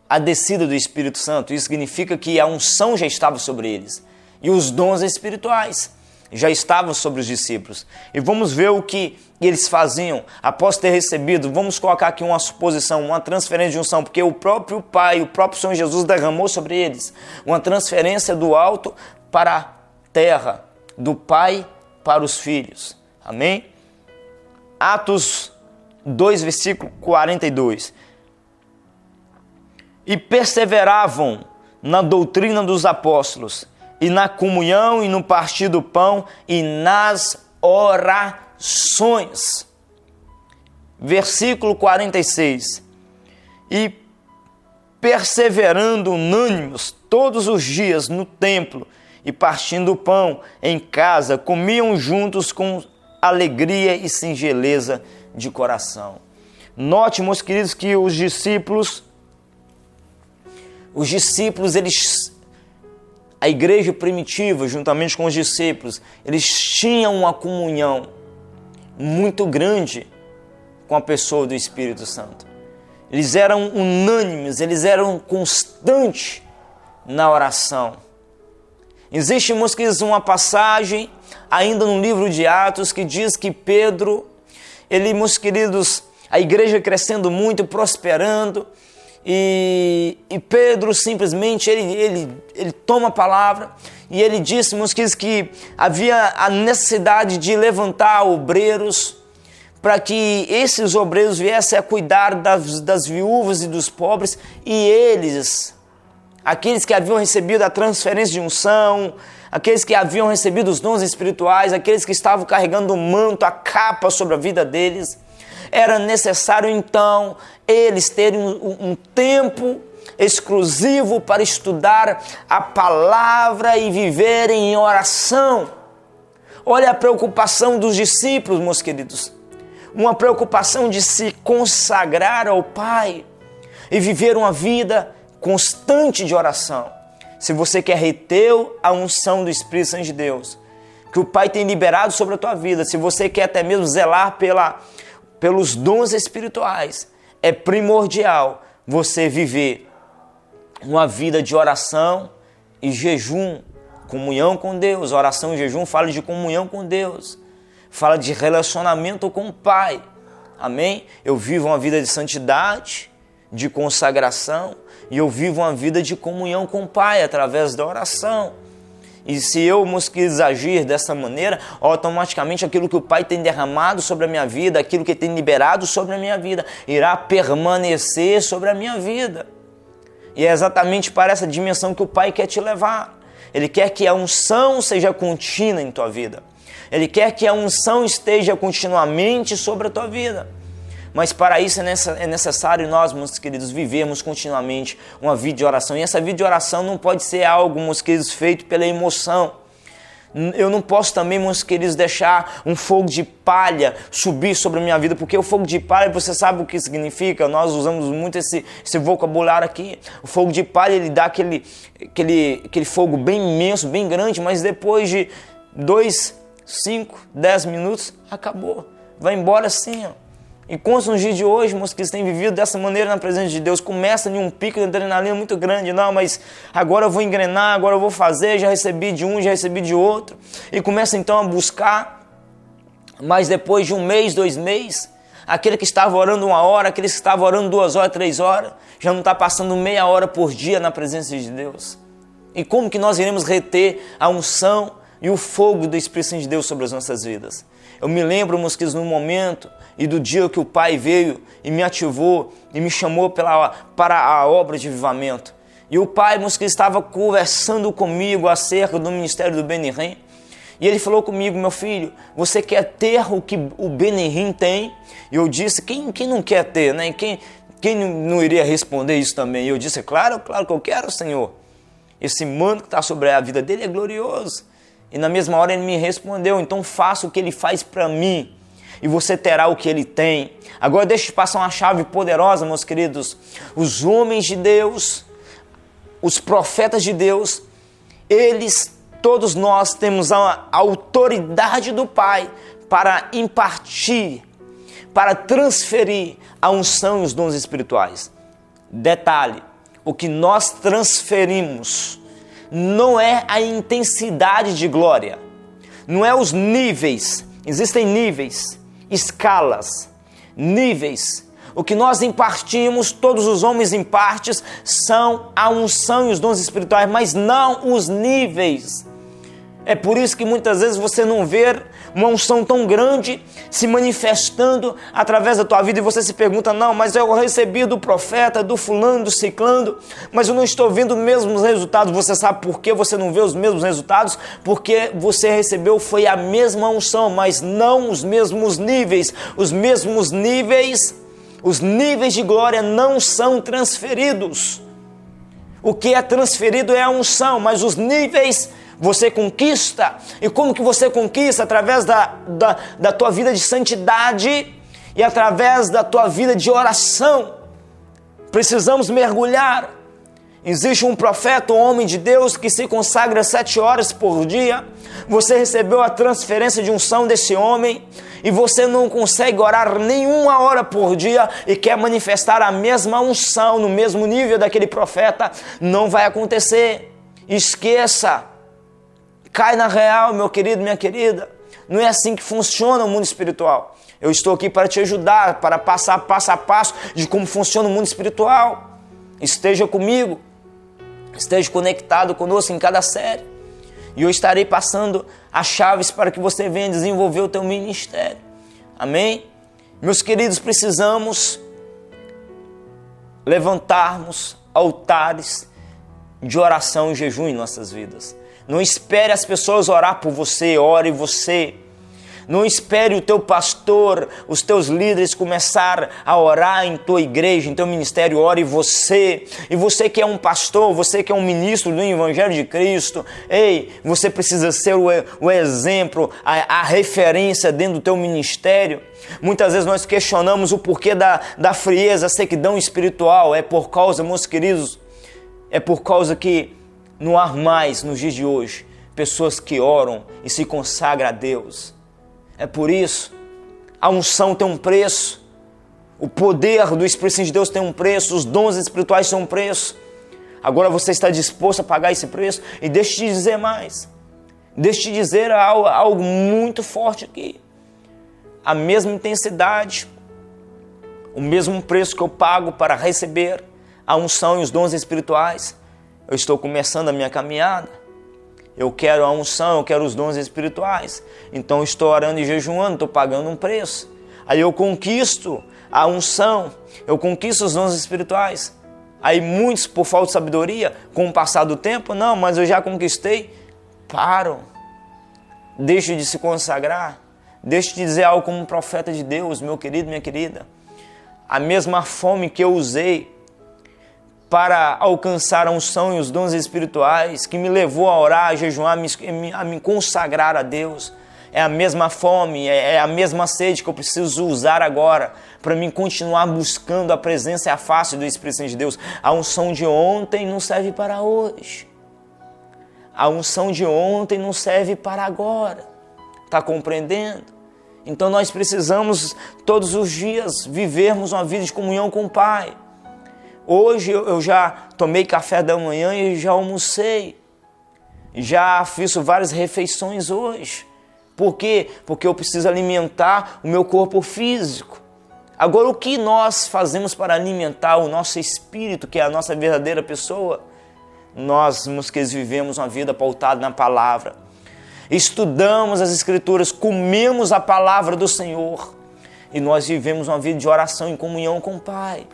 a descida do Espírito Santo. Isso significa que a unção já estava sobre eles. E os dons espirituais já estavam sobre os discípulos. E vamos ver o que eles faziam após ter recebido. Vamos colocar aqui uma suposição, uma transferência de unção, porque o próprio Pai, o próprio Senhor Jesus derramou sobre eles uma transferência do alto para a terra, do Pai para os filhos. Amém? Atos 2, versículo 42. E perseveravam na doutrina dos apóstolos, e na comunhão, e no partir do pão, e nas orações. Versículo 46. E perseverando unânimes todos os dias no templo, e partindo o pão em casa, comiam juntos com alegria e singeleza de coração. Note, meus queridos, que os discípulos, a igreja primitiva, juntamente com os discípulos, eles tinham uma comunhão muito grande com a pessoa do Espírito Santo. Eles eram unânimes, eles eram constantes na oração. Existe, meus queridos, uma passagem ainda no livro de Atos que diz que Pedro, meus queridos, a igreja crescendo muito, prosperando, e Pedro simplesmente, ele toma a palavra e ele disse, meus queridos, que havia a necessidade de levantar obreiros para que esses obreiros viessem a cuidar das viúvas e dos pobres, e eles, aqueles que haviam recebido a transferência de unção, aqueles que haviam recebido os dons espirituais, aqueles que estavam carregando o manto, a capa sobre a vida deles, era necessário então eles terem um tempo exclusivo para estudar a palavra e viverem em oração. Olha a preocupação dos discípulos, meus queridos. Uma preocupação de se consagrar ao Pai e viver uma vida constante de oração. Se você quer reter a unção do Espírito Santo de Deus, que o Pai tem liberado sobre a tua vida, se você quer até mesmo zelar pelos dons espirituais, é primordial você viver uma vida de oração e jejum, comunhão com Deus. Oração e jejum fala de comunhão com Deus, fala de relacionamento com o Pai. Amém? Eu vivo uma vida de santidade, de consagração, e eu vivo uma vida de comunhão com o Pai através da oração. E se eu, meus queridos, agir dessa maneira, automaticamente aquilo que o Pai tem derramado sobre a minha vida, aquilo que tem liberado sobre a minha vida, irá permanecer sobre a minha vida. E é exatamente para essa dimensão que o Pai quer te levar. Ele quer que a unção seja contínua em tua vida. Ele quer que a unção esteja continuamente sobre a tua vida. Mas para isso é necessário nós, meus queridos, vivermos continuamente uma vida de oração. E essa vida de oração não pode ser algo, meus queridos, feito pela emoção. Eu não posso também, meus queridos, deixar um fogo de palha subir sobre a minha vida, porque o fogo de palha, você sabe o que significa? Nós usamos muito esse vocabulário aqui. O fogo de palha, ele dá aquele fogo bem imenso, bem grande, mas depois de 2, 5, 10 minutos, acabou. Vai embora assim, ó. E quantos nos dias de hoje, meus queridos, têm vivido dessa maneira na presença de Deus? Começa em um pico de adrenalina muito grande. Não, mas agora eu vou engrenar, agora eu vou fazer, já recebi de um, já recebi de outro. E começa então a buscar. Mas depois de 1 mês, 2 meses, aquele que estava orando 1 hora, aquele que estava orando 2 horas, 3 horas, já não está passando meia hora por dia na presença de Deus. E como que nós iremos reter a unção e o fogo do Espírito Santo de Deus sobre as nossas vidas? Eu me lembro, meus queridos, no momento e do dia que o Pai veio e me ativou e me chamou para a obra de avivamento. E o Pai, meus queridos, estava conversando comigo acerca do ministério do Benihim. E ele falou comigo: meu filho, você quer ter o que o Benihim tem? E eu disse: quem não quer ter, né? Quem não iria responder isso também? E eu disse: claro que eu quero, Senhor. Esse manto que está sobre a vida dele é glorioso. E na mesma hora ele me respondeu: então faça o que ele faz para mim e você terá o que ele tem. Agora deixa eu te passar uma chave poderosa, meus queridos. Os homens de Deus, os profetas de Deus, todos nós temos a autoridade do Pai para impartir, para transferir a unção e os dons espirituais. Detalhe, o que nós transferimos não é a intensidade de glória, não é os níveis. Existem níveis, escalas, níveis. O que nós impartimos, todos os homens impartem, são a unção e os dons espirituais, mas não os níveis. É por isso que muitas vezes você não vê uma unção tão grande se manifestando através da tua vida e você se pergunta: não, mas eu recebi do profeta, do fulano, do ciclano, mas eu não estou vendo os mesmos resultados. Você sabe por que você não vê os mesmos resultados? Porque você recebeu foi a mesma unção, mas não os mesmos níveis. Os mesmos níveis, os níveis de glória não são transferidos. O que é transferido é a unção, mas os níveis você conquista. E como que você conquista? Através da tua vida de santidade e através da tua vida de oração. Precisamos mergulhar. Existe um profeta, um homem de Deus que se consagra 7 horas por dia. Você recebeu a transferência de unção desse homem e você não consegue orar nem 1 hora por dia e quer manifestar a mesma unção no mesmo nível daquele profeta. Não vai acontecer. Esqueça. Cai na real, meu querido, minha querida. Não é assim que funciona o mundo espiritual. Eu estou aqui para te ajudar, para passar passo a passo de como funciona o mundo espiritual. Esteja comigo, esteja conectado conosco em cada série. E eu estarei passando as chaves para que você venha desenvolver o teu ministério. Amém? Meus queridos, precisamos levantarmos altares de oração e jejum em nossas vidas. Não espere as pessoas orar por você, ore você. Não espere o teu pastor, os teus líderes começar a orar em tua igreja, em teu ministério, ore você. E você que é um pastor, você que é um ministro do Evangelho de Cristo, ei, você precisa ser o exemplo, a referência dentro do teu ministério. Muitas vezes nós questionamos o porquê da frieza, sequidão espiritual. É por causa, meus queridos, é por causa que não há mais, nos dias de hoje, pessoas que oram e se consagram a Deus. É por isso A unção tem um preço. O poder do Espírito Santo de Deus tem um preço. Os dons espirituais têm um preço. Agora você está disposto a pagar esse preço? E deixa eu te dizer mais. Deixa eu te dizer algo muito forte aqui. A mesma intensidade, o mesmo preço que eu pago para receber a unção e os dons espirituais. Eu estou começando a minha caminhada. Eu quero a unção, eu quero os dons espirituais. Então eu estou orando e jejuando, estou pagando um preço. Aí eu conquisto a unção, eu conquisto os dons espirituais. Aí muitos, por falta de sabedoria, com o passar do tempo, não, mas eu já conquistei, param. Deixam de se consagrar. Deixa eu te dizer algo como um profeta de Deus, meu querido, minha querida. A mesma fome que eu usei para alcançar a unção e os dons espirituais, que me levou a orar, a jejuar, a me consagrar a Deus, é a mesma fome, é a mesma sede que eu preciso usar agora para mim continuar buscando a presença e a face do Espírito Santo de Deus. A unção de ontem não serve para hoje. A unção de ontem não serve para agora. Está compreendendo? Então nós precisamos todos os dias vivermos uma vida de comunhão com o Pai. Hoje eu já tomei café da manhã e já almocei. Já fiz várias refeições hoje. Por quê? Porque eu preciso alimentar o meu corpo físico. Agora, o que nós fazemos para alimentar o nosso espírito, que é a nossa verdadeira pessoa? Nós, que vivemos uma vida pautada na palavra. Estudamos as Escrituras, comemos a palavra do Senhor. E nós vivemos uma vida de oração em comunhão com o Pai.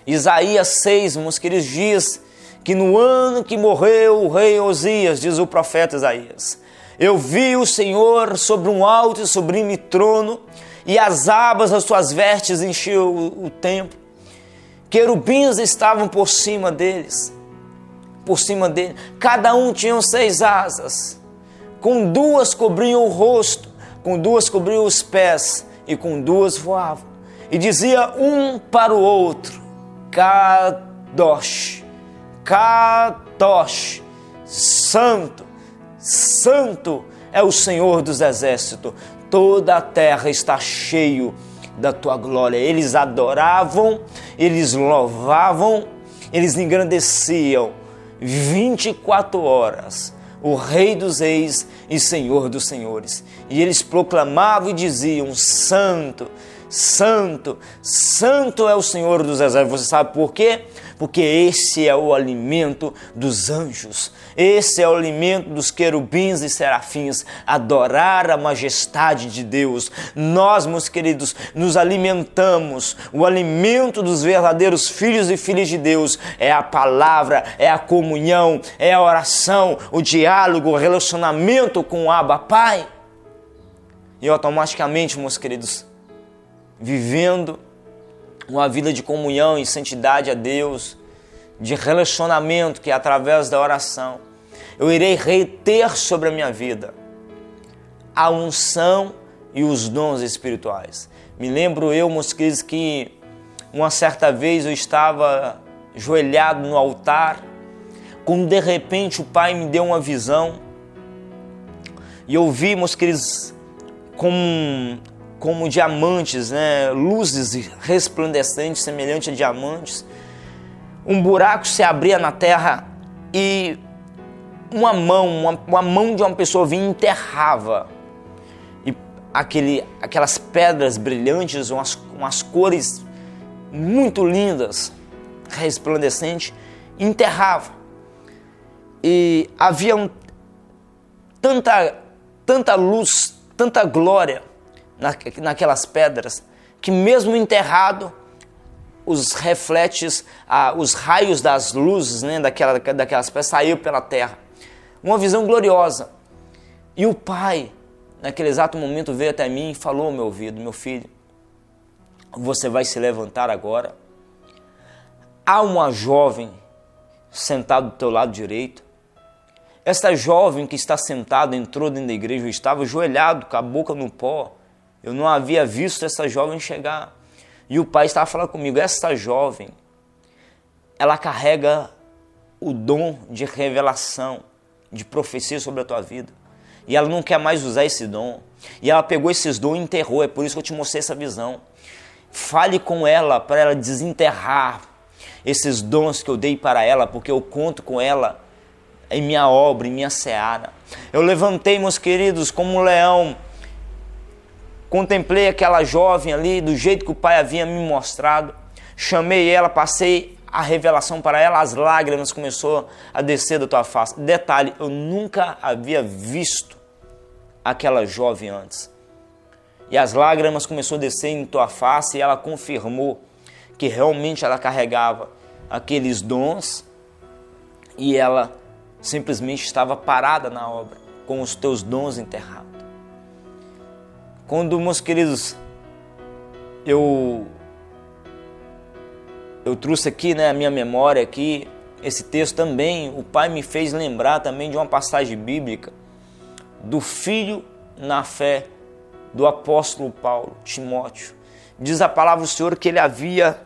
Isaías 6, meus queridos, diz que no ano que morreu o rei Osias, diz o profeta Isaías, eu vi o Senhor sobre um alto e sublime trono, e as abas das suas vestes enchiam o templo. Querubins estavam por cima deles, cada um tinha 6 asas, com 2 cobriam o rosto, com 2 cobriam os pés, e com 2 voavam. E dizia um para o outro, Kadosh, Kadosh, Santo, Santo é o Senhor dos exércitos, toda a terra está cheio da tua glória. Eles adoravam, eles louvavam, eles engrandeciam 24 horas o Rei dos Reis e Senhor dos Senhores. E eles proclamavam e diziam, Santo, Santo, Santo é o Senhor dos exércitos. Você sabe por quê? Porque esse é o alimento dos anjos, esse é o alimento dos querubins e serafins, adorar a majestade de Deus. Nós, meus queridos, nos alimentamos, o alimento dos verdadeiros filhos e filhas de Deus é a palavra, é a comunhão, é a oração, o diálogo, o relacionamento com o Abba Pai. E automaticamente, meus queridos, vivendo uma vida de comunhão e santidade a Deus, de relacionamento que é através da oração, eu irei reter sobre a minha vida a unção e os dons espirituais. Me lembro eu, meus queridos, que uma certa vez eu estava ajoelhado no altar, quando de repente o Pai me deu uma visão, e eu vi, meus queridos, como diamantes, né? Luzes resplandecentes, semelhantes a diamantes. Um buraco se abria na terra e uma mão de uma pessoa vinha e enterrava. E aquelas pedras brilhantes, umas cores muito lindas, resplandecentes, enterrava. E havia tanta luz, tanta glória naquelas pedras, que mesmo enterrado, os refletes, os raios das luzes, né, daquelas pedras saíam pela terra. Uma visão gloriosa. E o Pai, naquele exato momento, veio até mim e falou ao meu ouvido, meu filho, você vai se levantar agora. Há uma jovem sentada do teu lado direito. Esta jovem que está sentada entrou dentro da igreja, eu estava ajoelhado, com a boca no pó. Eu não havia visto essa jovem chegar. E o Pai estava falando comigo, essa jovem, ela carrega o dom de revelação, de profecia sobre a tua vida. E ela não quer mais usar esse dom. E ela pegou esses dons e enterrou. É por isso que eu te mostrei essa visão. Fale com ela para ela desenterrar esses dons que eu dei para ela, porque eu conto com ela em minha obra, em minha seara. Eu levantei, meus queridos, como um leão. Contemplei aquela jovem ali, do jeito que o Pai havia me mostrado. Chamei ela, passei a revelação para ela, as lágrimas começaram a descer da tua face. Detalhe, eu nunca havia visto aquela jovem antes. E as lágrimas começaram a descer em tua face e ela confirmou que realmente ela carregava aqueles dons e ela simplesmente estava parada na obra, com os teus dons enterrados. Quando, meus queridos, eu trouxe aqui, a minha memória aqui, esse texto também, o Pai me fez lembrar também de uma passagem bíblica do filho na fé do apóstolo Paulo, Timóteo. Diz a palavra do Senhor que ele havia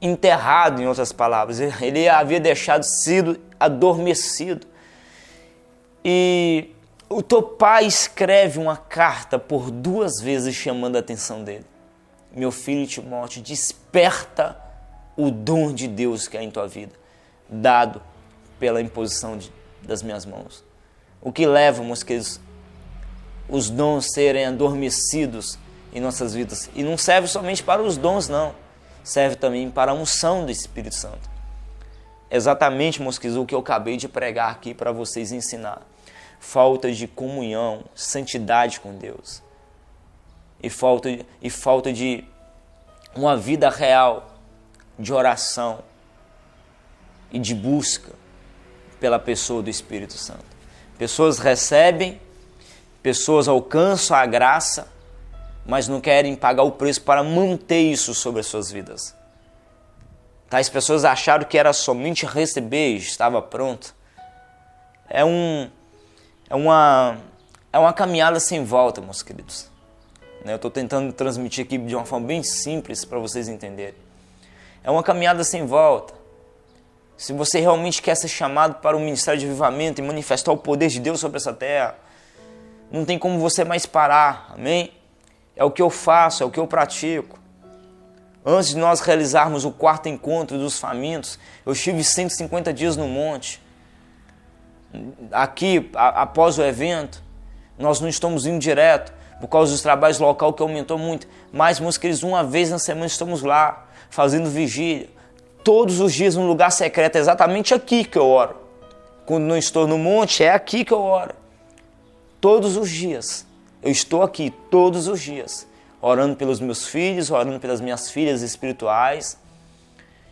enterrado, em outras palavras, ele havia deixado sido adormecido. E o teu pai escreve uma carta por 2 vezes chamando a atenção dele. Meu filho Timóteo, desperta o dom de Deus que há em tua vida, dado pela imposição das minhas mãos. O que leva, meus queridos, os dons serem adormecidos em nossas vidas. E não serve somente para os dons, não. Serve também para a unção do Espírito Santo. Exatamente, meus queridos, o que eu acabei de pregar aqui para vocês ensinar. Falta de comunhão, santidade com Deus. E falta de uma vida real de oração e de busca pela pessoa do Espírito Santo. Pessoas recebem, pessoas alcançam a graça, mas não querem pagar o preço para manter isso sobre as suas vidas. As pessoas acharam que era somente receber e estava pronto. É uma caminhada sem volta, meus queridos. Eu estou tentando transmitir aqui de uma forma bem simples para vocês entenderem. É uma caminhada sem volta. Se você realmente quer ser chamado para o ministério de avivamento e manifestar o poder de Deus sobre essa terra, não tem como você mais parar, amém? É o que eu faço, é o que eu pratico. Antes de nós realizarmos o 4º encontro dos famintos, eu estive 150 dias no monte. Aqui, após o evento, nós não estamos indo direto, por causa dos trabalhos local que aumentou muito. Mas, meus queridos, uma vez na semana estamos lá, fazendo vigília. Todos os dias, num lugar secreto, é exatamente aqui que eu oro. Quando não estou no monte, é aqui que eu oro. Todos os dias. Eu estou aqui, todos os dias. Orando pelos meus filhos, orando pelas minhas filhas espirituais,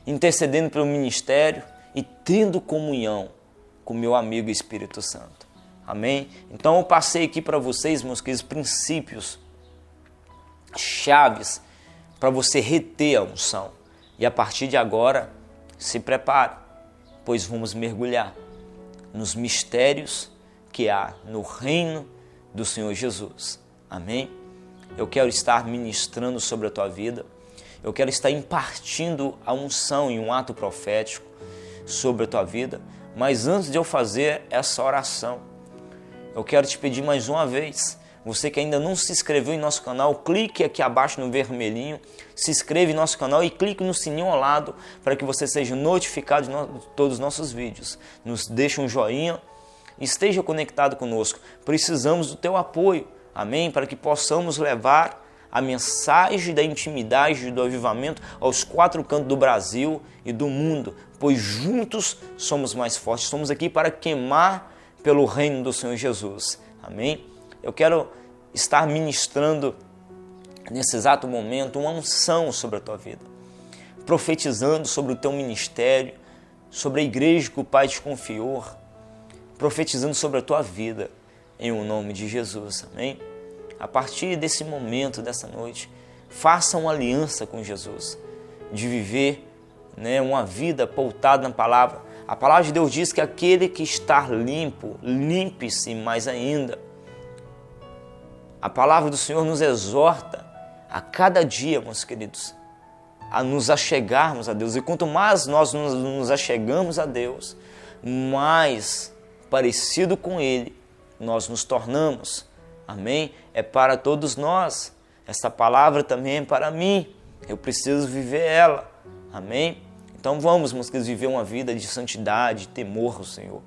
intercedendo pelo ministério e tendo comunhão com meu amigo Espírito Santo. Amém? Então eu passei aqui para vocês, meus queridos, princípios, chaves, para você reter a unção. E a partir de agora, se prepare, pois vamos mergulhar nos mistérios que há no reino do Senhor Jesus. Amém? Eu quero estar ministrando sobre a tua vida. Eu quero estar impartindo a unção em um ato profético sobre a tua vida. Mas antes de eu fazer essa oração, eu quero te pedir mais uma vez, você que ainda não se inscreveu em nosso canal, clique aqui abaixo no vermelhinho, se inscreve em nosso canal e clique no sininho ao lado para que você seja notificado de todos os nossos vídeos. Nos deixe um joinha e esteja conectado conosco. Precisamos do teu apoio, amém? Para que possamos levar a mensagem da intimidade do avivamento aos 4 cantos do Brasil e do mundo, pois juntos somos mais fortes. Estamos aqui para queimar pelo reino do Senhor Jesus. Amém? Eu quero estar ministrando nesse exato momento uma unção sobre a tua vida, profetizando sobre o teu ministério, sobre a igreja que o Pai te confiou, profetizando sobre a tua vida, em o nome de Jesus. Amém? A partir desse momento, dessa noite, faça uma aliança com Jesus, de viver uma vida pautada na palavra. A palavra de Deus diz que aquele que está limpo, limpe-se mais ainda. A palavra do Senhor nos exorta a cada dia, meus queridos, a nos achegarmos a Deus. E quanto mais nós nos achegamos a Deus, mais parecido com Ele nós nos tornamos. Amém? É para todos nós. Essa palavra também é para mim. Eu preciso viver ela. Amém? Então vamos, meus queridos, viver uma vida de santidade, temor ao Senhor.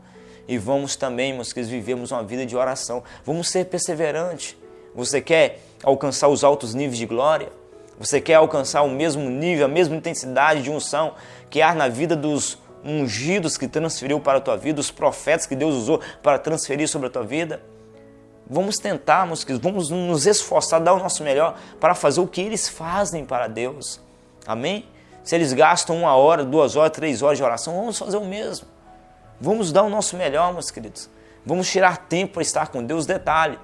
E vamos também, meus queridos, vivermos uma vida de oração. Vamos ser perseverantes. Você quer alcançar os altos níveis de glória? Você quer alcançar o mesmo nível, a mesma intensidade de unção que há na vida dos ungidos que transferiu para a tua vida, os profetas que Deus usou para transferir sobre a tua vida? Vamos tentar, meus queridos, vamos nos esforçar, dar o nosso melhor para fazer o que eles fazem para Deus. Amém? Se eles gastam 1 hora, 2 horas, 3 horas de oração, vamos fazer o mesmo. Vamos dar o nosso melhor, meus queridos. Vamos tirar tempo para estar com Deus. Detalhe,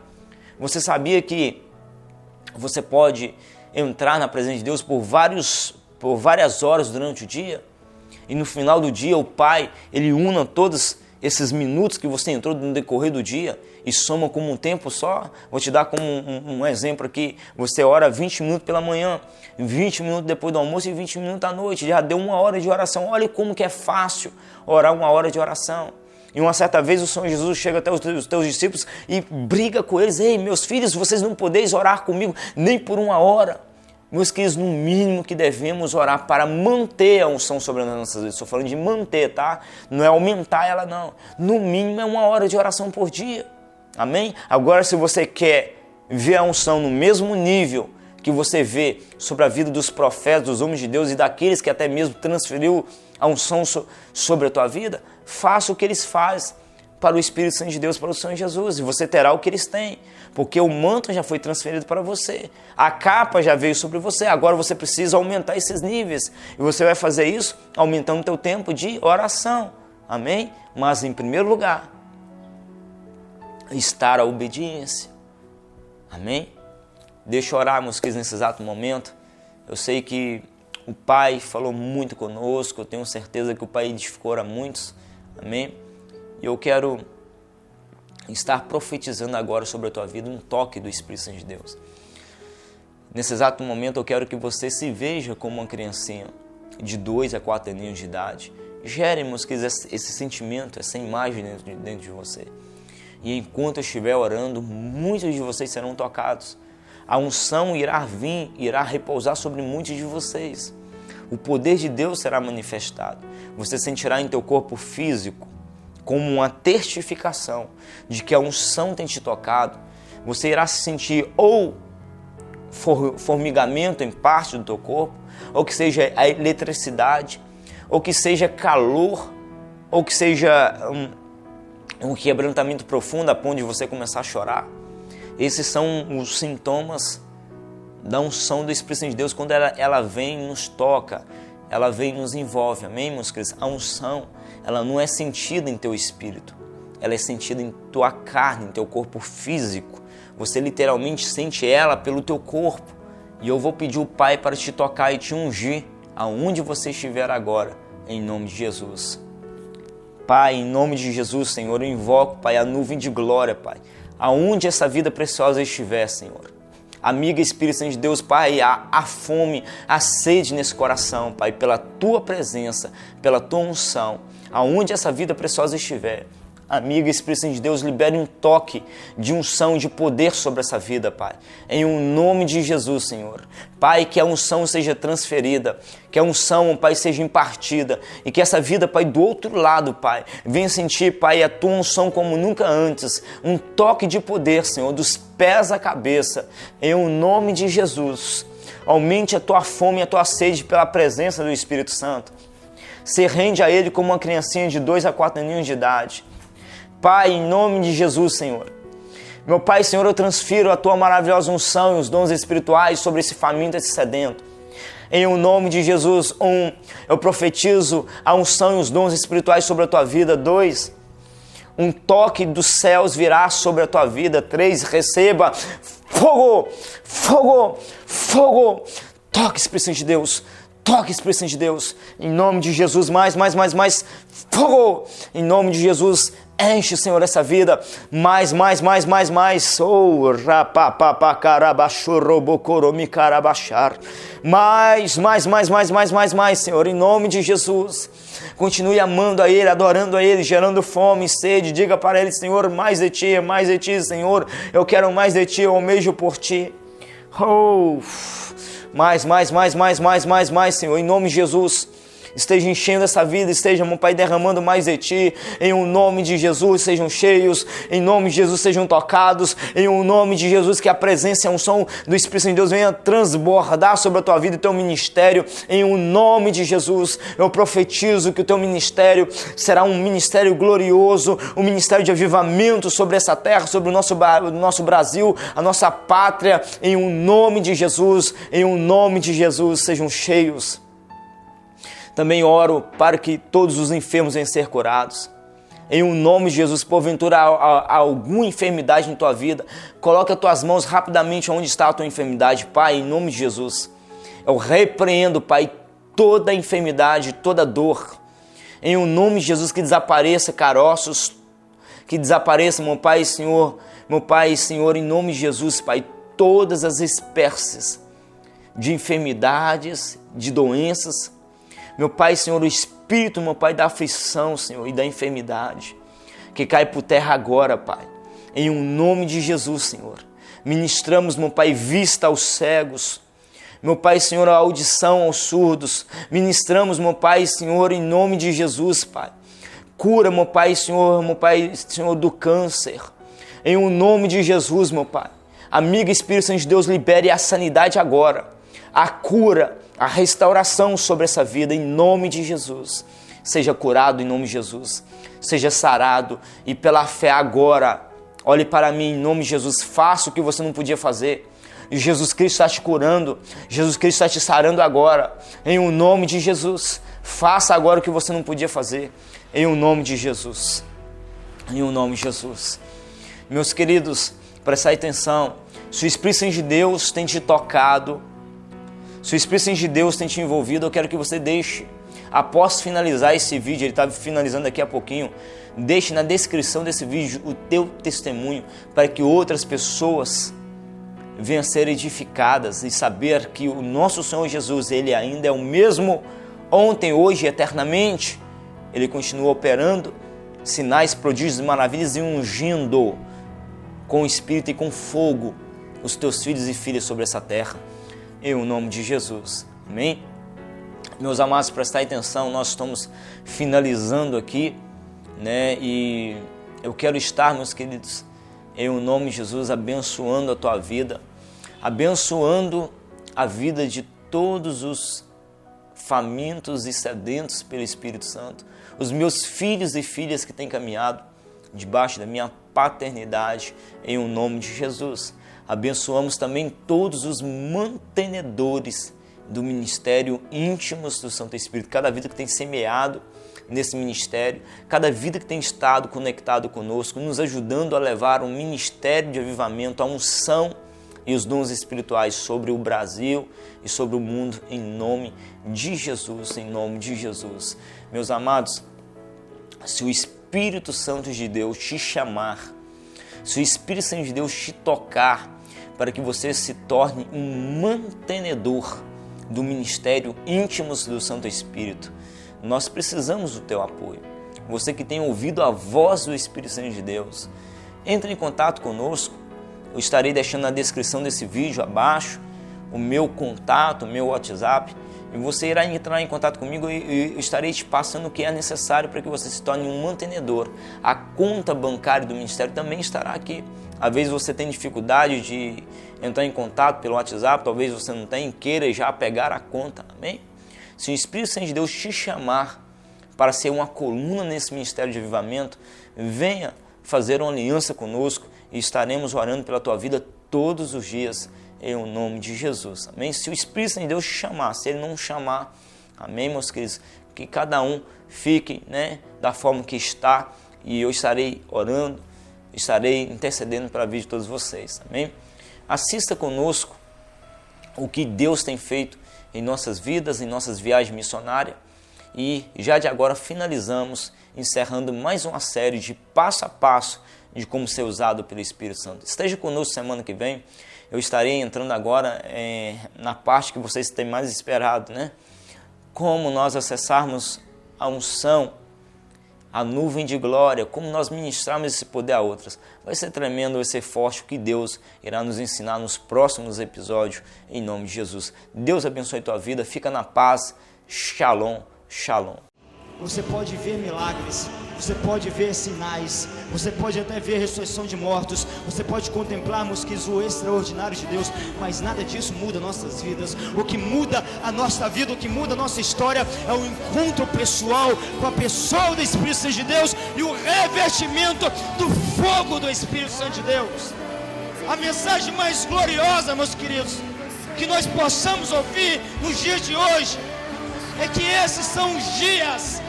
você sabia que você pode entrar na presença de Deus por várias horas durante o dia? E no final do dia, o Pai, Ele una todos esses minutos que você entrou no decorrer do dia e soma como um tempo só. Vou te dar como um exemplo aqui. Você ora 20 minutos pela manhã, 20 minutos depois do almoço e 20 minutos à noite. Já deu 1 hora de oração. Olha como que é fácil orar 1 hora de oração. E uma certa vez o Senhor Jesus chega até os teus discípulos e briga com eles. Ei, meus filhos, vocês não podeis orar comigo nem por 1 hora. Meus queridos, no mínimo que devemos orar para manter a unção sobre as nossas vidas. Estou falando de manter, tá? Não é aumentar ela, não. No mínimo é 1 hora de oração por dia. Amém? Agora, se você quer ver a unção no mesmo nível que você vê sobre a vida dos profetas, dos homens de Deus e daqueles que até mesmo transferiu a unção sobre a tua vida, faça o que eles fazem para o Espírito Santo de Deus, para o Senhor Jesus, e você terá o que eles têm, porque o manto já foi transferido para você, a capa já veio sobre você, agora você precisa aumentar esses níveis, e você vai fazer isso aumentando o teu tempo de oração, amém? Mas em primeiro lugar, estar a obediência, amém? Deixa eu orar, meus queridos, nesse exato momento. Eu sei que o Pai falou muito conosco, eu tenho certeza que o Pai edificou a muitos, amém? E eu quero estar profetizando agora sobre a tua vida um toque do Espírito Santo de Deus. Nesse exato momento eu quero que você se veja como uma criancinha de 2 a 4 aninhos de idade. Gere, meus queridos, esse sentimento, essa imagem dentro de você. E enquanto eu estiver orando, muitos de vocês serão tocados. A unção irá vir, irá repousar sobre muitos de vocês. O poder de Deus será manifestado. Você sentirá em teu corpo físico como uma testificação de que a unção tem te tocado. Você irá se sentir ou formigamento em parte do teu corpo, ou que seja a eletricidade, ou que seja calor, ou que seja um quebrantamento profundo a ponto de você começar a chorar. Esses são os sintomas da unção do Espírito Santo de Deus. Quando ela vem e nos toca, ela vem e nos envolve, amém, meus queridos? A unção, ela não é sentida em teu espírito, ela é sentida em tua carne, em teu corpo físico. Você literalmente sente ela pelo teu corpo. E eu vou pedir o Pai para te tocar e te ungir aonde você estiver agora, em nome de Jesus. Pai, em nome de Jesus, Senhor, eu invoco, Pai, a nuvem de glória, Pai, aonde essa vida preciosa estiver, Senhor. Amiga Espírito Santo de Deus, Pai, a fome, a sede nesse coração, Pai, pela Tua presença, pela Tua unção, aonde essa vida preciosa estiver. Amiga Espírito Santo de Deus, libere um toque de unção, de poder sobre essa vida, Pai. Em um nome de Jesus, Senhor. Pai, que a unção seja transferida, que a unção, Pai, seja impartida e que essa vida, Pai, do outro lado, Pai, venha sentir, Pai, a Tua unção como nunca antes. Um toque de poder, Senhor, dos pés à cabeça. Em um nome de Jesus. Aumente a Tua fome e a Tua sede pela presença do Espírito Santo. Se rende a Ele como uma criancinha de 2 a 4 aninhos de idade. Pai, em nome de Jesus, Senhor. Meu Pai, Senhor, eu transfiro a Tua maravilhosa unção e os dons espirituais sobre esse faminto, esse sedento. Em o nome de Jesus, eu profetizo a unção e os dons espirituais sobre a Tua vida. 2, um toque dos céus virá sobre a Tua vida. 3, receba fogo, fogo, fogo. Toque, Espírito Santo de Deus. Toque, Espírito Santo de Deus. Em nome de Jesus, mais. Fogo. Em nome de Jesus, Enche, Senhor, essa vida mais. Oh, rapapapacarabaxorobocoromicarabachar. Mais, Senhor, em nome de Jesus. Continue amando a Ele, adorando a Ele, gerando fome e sede. Diga para Ele, Senhor, mais de Ti, Senhor. Eu quero mais de Ti, eu almejo por Ti. Oh, mais, Senhor, em nome de Jesus. Esteja enchendo essa vida, esteja, meu Pai, derramando mais de Ti, em um nome de Jesus, sejam cheios, em nome de Jesus, sejam tocados, em um nome de Jesus, que a presença e a unção do Espírito Santo de Deus venha transbordar sobre a tua vida e teu ministério, em um nome de Jesus. Eu profetizo que o teu ministério será um ministério glorioso, um ministério de avivamento sobre essa terra, sobre o nosso Brasil, a nossa pátria, em um nome de Jesus, sejam cheios. Também oro para que todos os enfermos venham ser curados. Em um nome de Jesus, porventura há alguma enfermidade em tua vida, coloca as tuas mãos rapidamente onde está a tua enfermidade, Pai, em nome de Jesus. Eu repreendo, Pai, toda enfermidade, toda dor. Em um nome de Jesus, que desapareça caroços, que desapareça, meu Pai, Senhor, em nome de Jesus, Pai, todas as espécies de enfermidades, de doenças. Meu Pai, Senhor, o espírito, meu Pai, da aflição, Senhor, e da enfermidade, que cai por terra agora, Pai, em um nome de Jesus, Senhor. Ministramos, meu Pai, vista aos cegos, meu Pai, Senhor, a audição aos surdos. Ministramos, meu Pai, Senhor, em nome de Jesus, Pai. Cura, meu Pai, Senhor, do câncer, em um nome de Jesus, meu Pai. Amigo Espírito Santo de Deus, libere a sanidade agora, a cura, a restauração sobre essa vida, em nome de Jesus. Seja curado em nome de Jesus, seja sarado, e pela fé agora, olhe para mim em nome de Jesus, faça o que você não podia fazer. Jesus Cristo está te curando, Jesus Cristo está te sarando agora, em um nome de Jesus. Faça agora o que você não podia fazer, em um nome de Jesus, em um nome de Jesus. Meus queridos, prestai atenção, se o Espírito Santo de Deus tem te tocado, se o Espírito Santo de Deus tem te envolvido, eu quero que você deixe, após finalizar esse vídeo, ele está finalizando daqui a pouquinho, deixe na descrição desse vídeo o teu testemunho, para que outras pessoas venham a ser edificadas e saber que o nosso Senhor Jesus, Ele ainda é o mesmo ontem, hoje e eternamente. Ele continua operando sinais, prodígios e maravilhas e ungindo com o Espírito e com fogo os teus filhos e filhas sobre essa terra. Em nome de Jesus, amém? Meus amados, prestai atenção, nós estamos finalizando aqui, né? E eu quero estar, meus queridos, em nome de Jesus, abençoando a tua vida, abençoando a vida de todos os famintos e sedentos pelo Espírito Santo, os meus filhos e filhas que têm caminhado debaixo da minha paternidade, em nome de Jesus. Abençoamos também todos os mantenedores do ministério íntimos do Santo Espírito, cada vida que tem semeado nesse ministério, cada vida que tem estado conectado conosco, nos ajudando a levar um ministério de avivamento, a unção e os dons espirituais sobre o Brasil e sobre o mundo, em nome de Jesus, em nome de Jesus. Meus amados, se o Espírito Santo de Deus te chamar, se o Espírito Santo de Deus te tocar, para que você se torne um mantenedor do ministério íntimos do Santo Espírito, nós precisamos do teu apoio. Você que tem ouvido a voz do Espírito Santo de Deus, entre em contato conosco. Eu estarei deixando na descrição desse vídeo abaixo o meu contato, o meu WhatsApp, e você irá entrar em contato comigo e eu estarei te passando o que é necessário para que você se torne um mantenedor. A conta bancária do ministério também estará aqui. Às vezes você tem dificuldade de entrar em contato pelo WhatsApp, talvez você não tenha, queira já pegar a conta, amém? Se o Espírito Santo de Deus te chamar para ser uma coluna nesse ministério de avivamento, venha fazer uma aliança conosco e estaremos orando pela tua vida todos os dias, em nome de Jesus, amém? Se o Espírito Santo de Deus te chamar, se Ele não chamar, amém, meus queridos, que cada um fique, né, da forma que está, e eu estarei orando, estarei intercedendo pela vida de todos vocês, amém? Assista conosco o que Deus tem feito em nossas vidas, em nossas viagens missionárias, e já de agora finalizamos, encerrando mais uma série de passo a passo de como ser usado pelo Espírito Santo. Esteja conosco semana que vem. Eu estarei entrando agora na parte que vocês têm mais esperado, né? Como nós acessarmos a unção, a nuvem de glória, como nós ministrarmos esse poder a outras. Vai ser tremendo, vai ser forte o que Deus irá nos ensinar nos próximos episódios, em nome de Jesus. Deus abençoe a tua vida, fica na paz. Shalom, shalom. Você pode ver milagres, você pode ver sinais, você pode até ver ressurreição de mortos, você pode contemplarmos que o extraordinário de Deus, mas nada disso muda nossas vidas. O que muda a nossa vida, o que muda a nossa história é o encontro pessoal com a pessoa do Espírito Santo de Deus e o revestimento do fogo do Espírito Santo de Deus. A mensagem mais gloriosa, meus queridos, que nós possamos ouvir nos dias de hoje, é que esses são os dias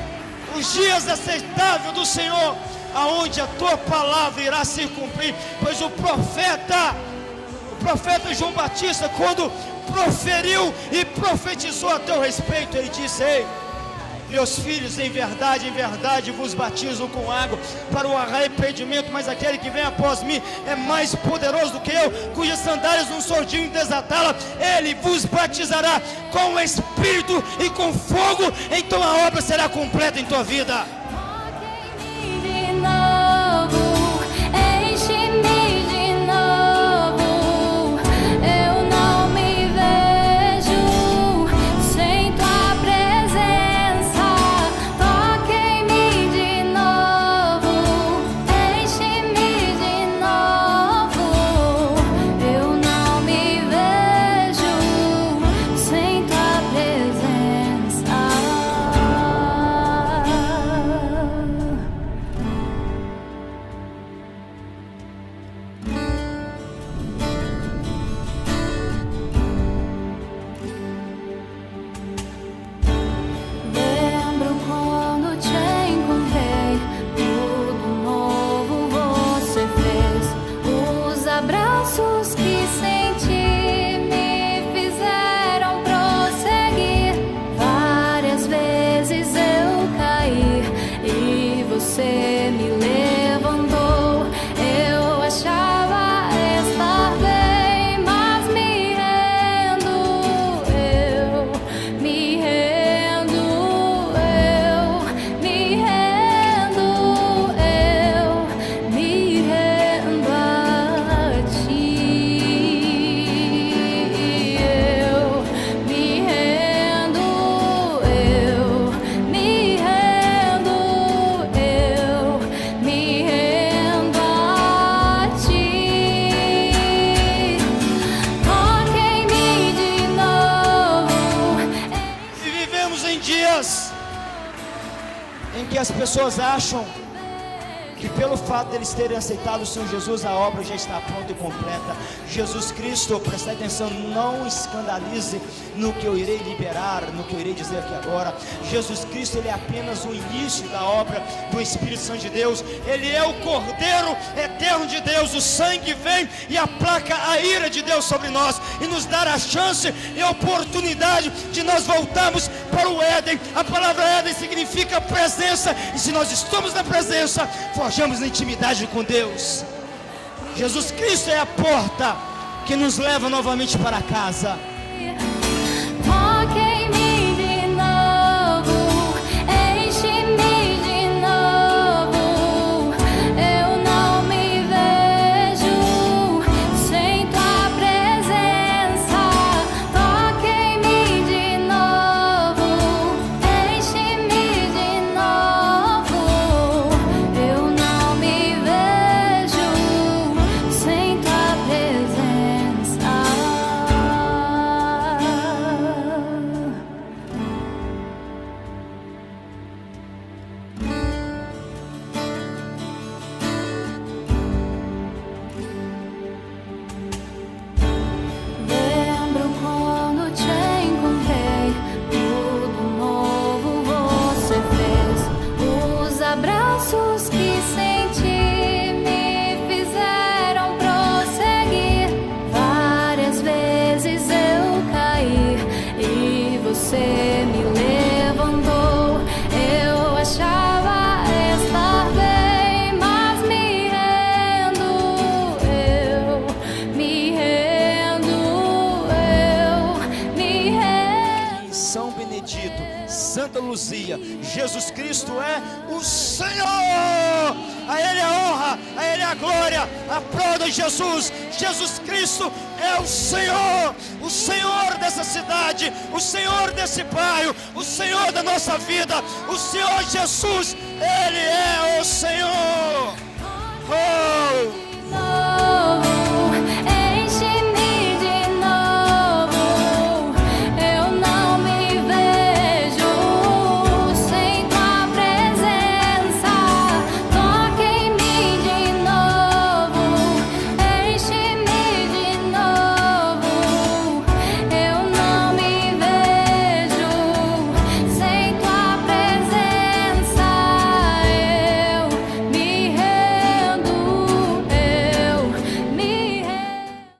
aceitáveis do Senhor, aonde a tua palavra irá se cumprir. Pois o profeta João Batista, quando proferiu e profetizou a teu respeito, ele disse: ei, meus filhos, em verdade vos batizo com água para o arrependimento, mas aquele que vem após mim é mais poderoso do que eu, cujas sandálias não sordinho desatá-la. Ele vos batizará com o Espírito e com fogo, então a obra será completa em tua vida. Você me levantou, eu achava estar bem, mas me rendo, eu me rendo, eu me rendo, eu me rendo a ti, eu me rendo, eu me rendo. Me rendo a ti, toque em mim de novo. E vivemos em dias em que as pessoas acham que pelo fato de eles terem aceitado o Senhor Jesus, a obra já está pronta e completa. Jesus Cristo, presta atenção, não escandalize no que eu irei liberar, no que eu irei dizer aqui agora. Jesus Cristo, ele é apenas o início da obra do Espírito Santo de Deus. Ele é o Cordeiro eterno de Deus. O sangue vem e aplaca a ira de Deus sobre nós e nos dá a chance e a oportunidade de nós voltarmos para o Éden. A palavra Éden significa presença, e se nós estamos na presença, forjamos na intimidade com Deus. Jesus Cristo é a porta que nos leva novamente para casa. Toque em mim de novo, enche-me de novo. Eu não me vejo sem tua presença. Toque em mim de novo, enche-me de novo. Eu não me vejo sem tua presença. Santa Luzia. Jesus Cristo é o Senhor. A Ele a honra, a Ele a glória. Aplauda Jesus. Jesus Cristo é o Senhor dessa cidade, o Senhor desse bairro, o Senhor da nossa vida. O Senhor Jesus, Ele é o Senhor. Oh!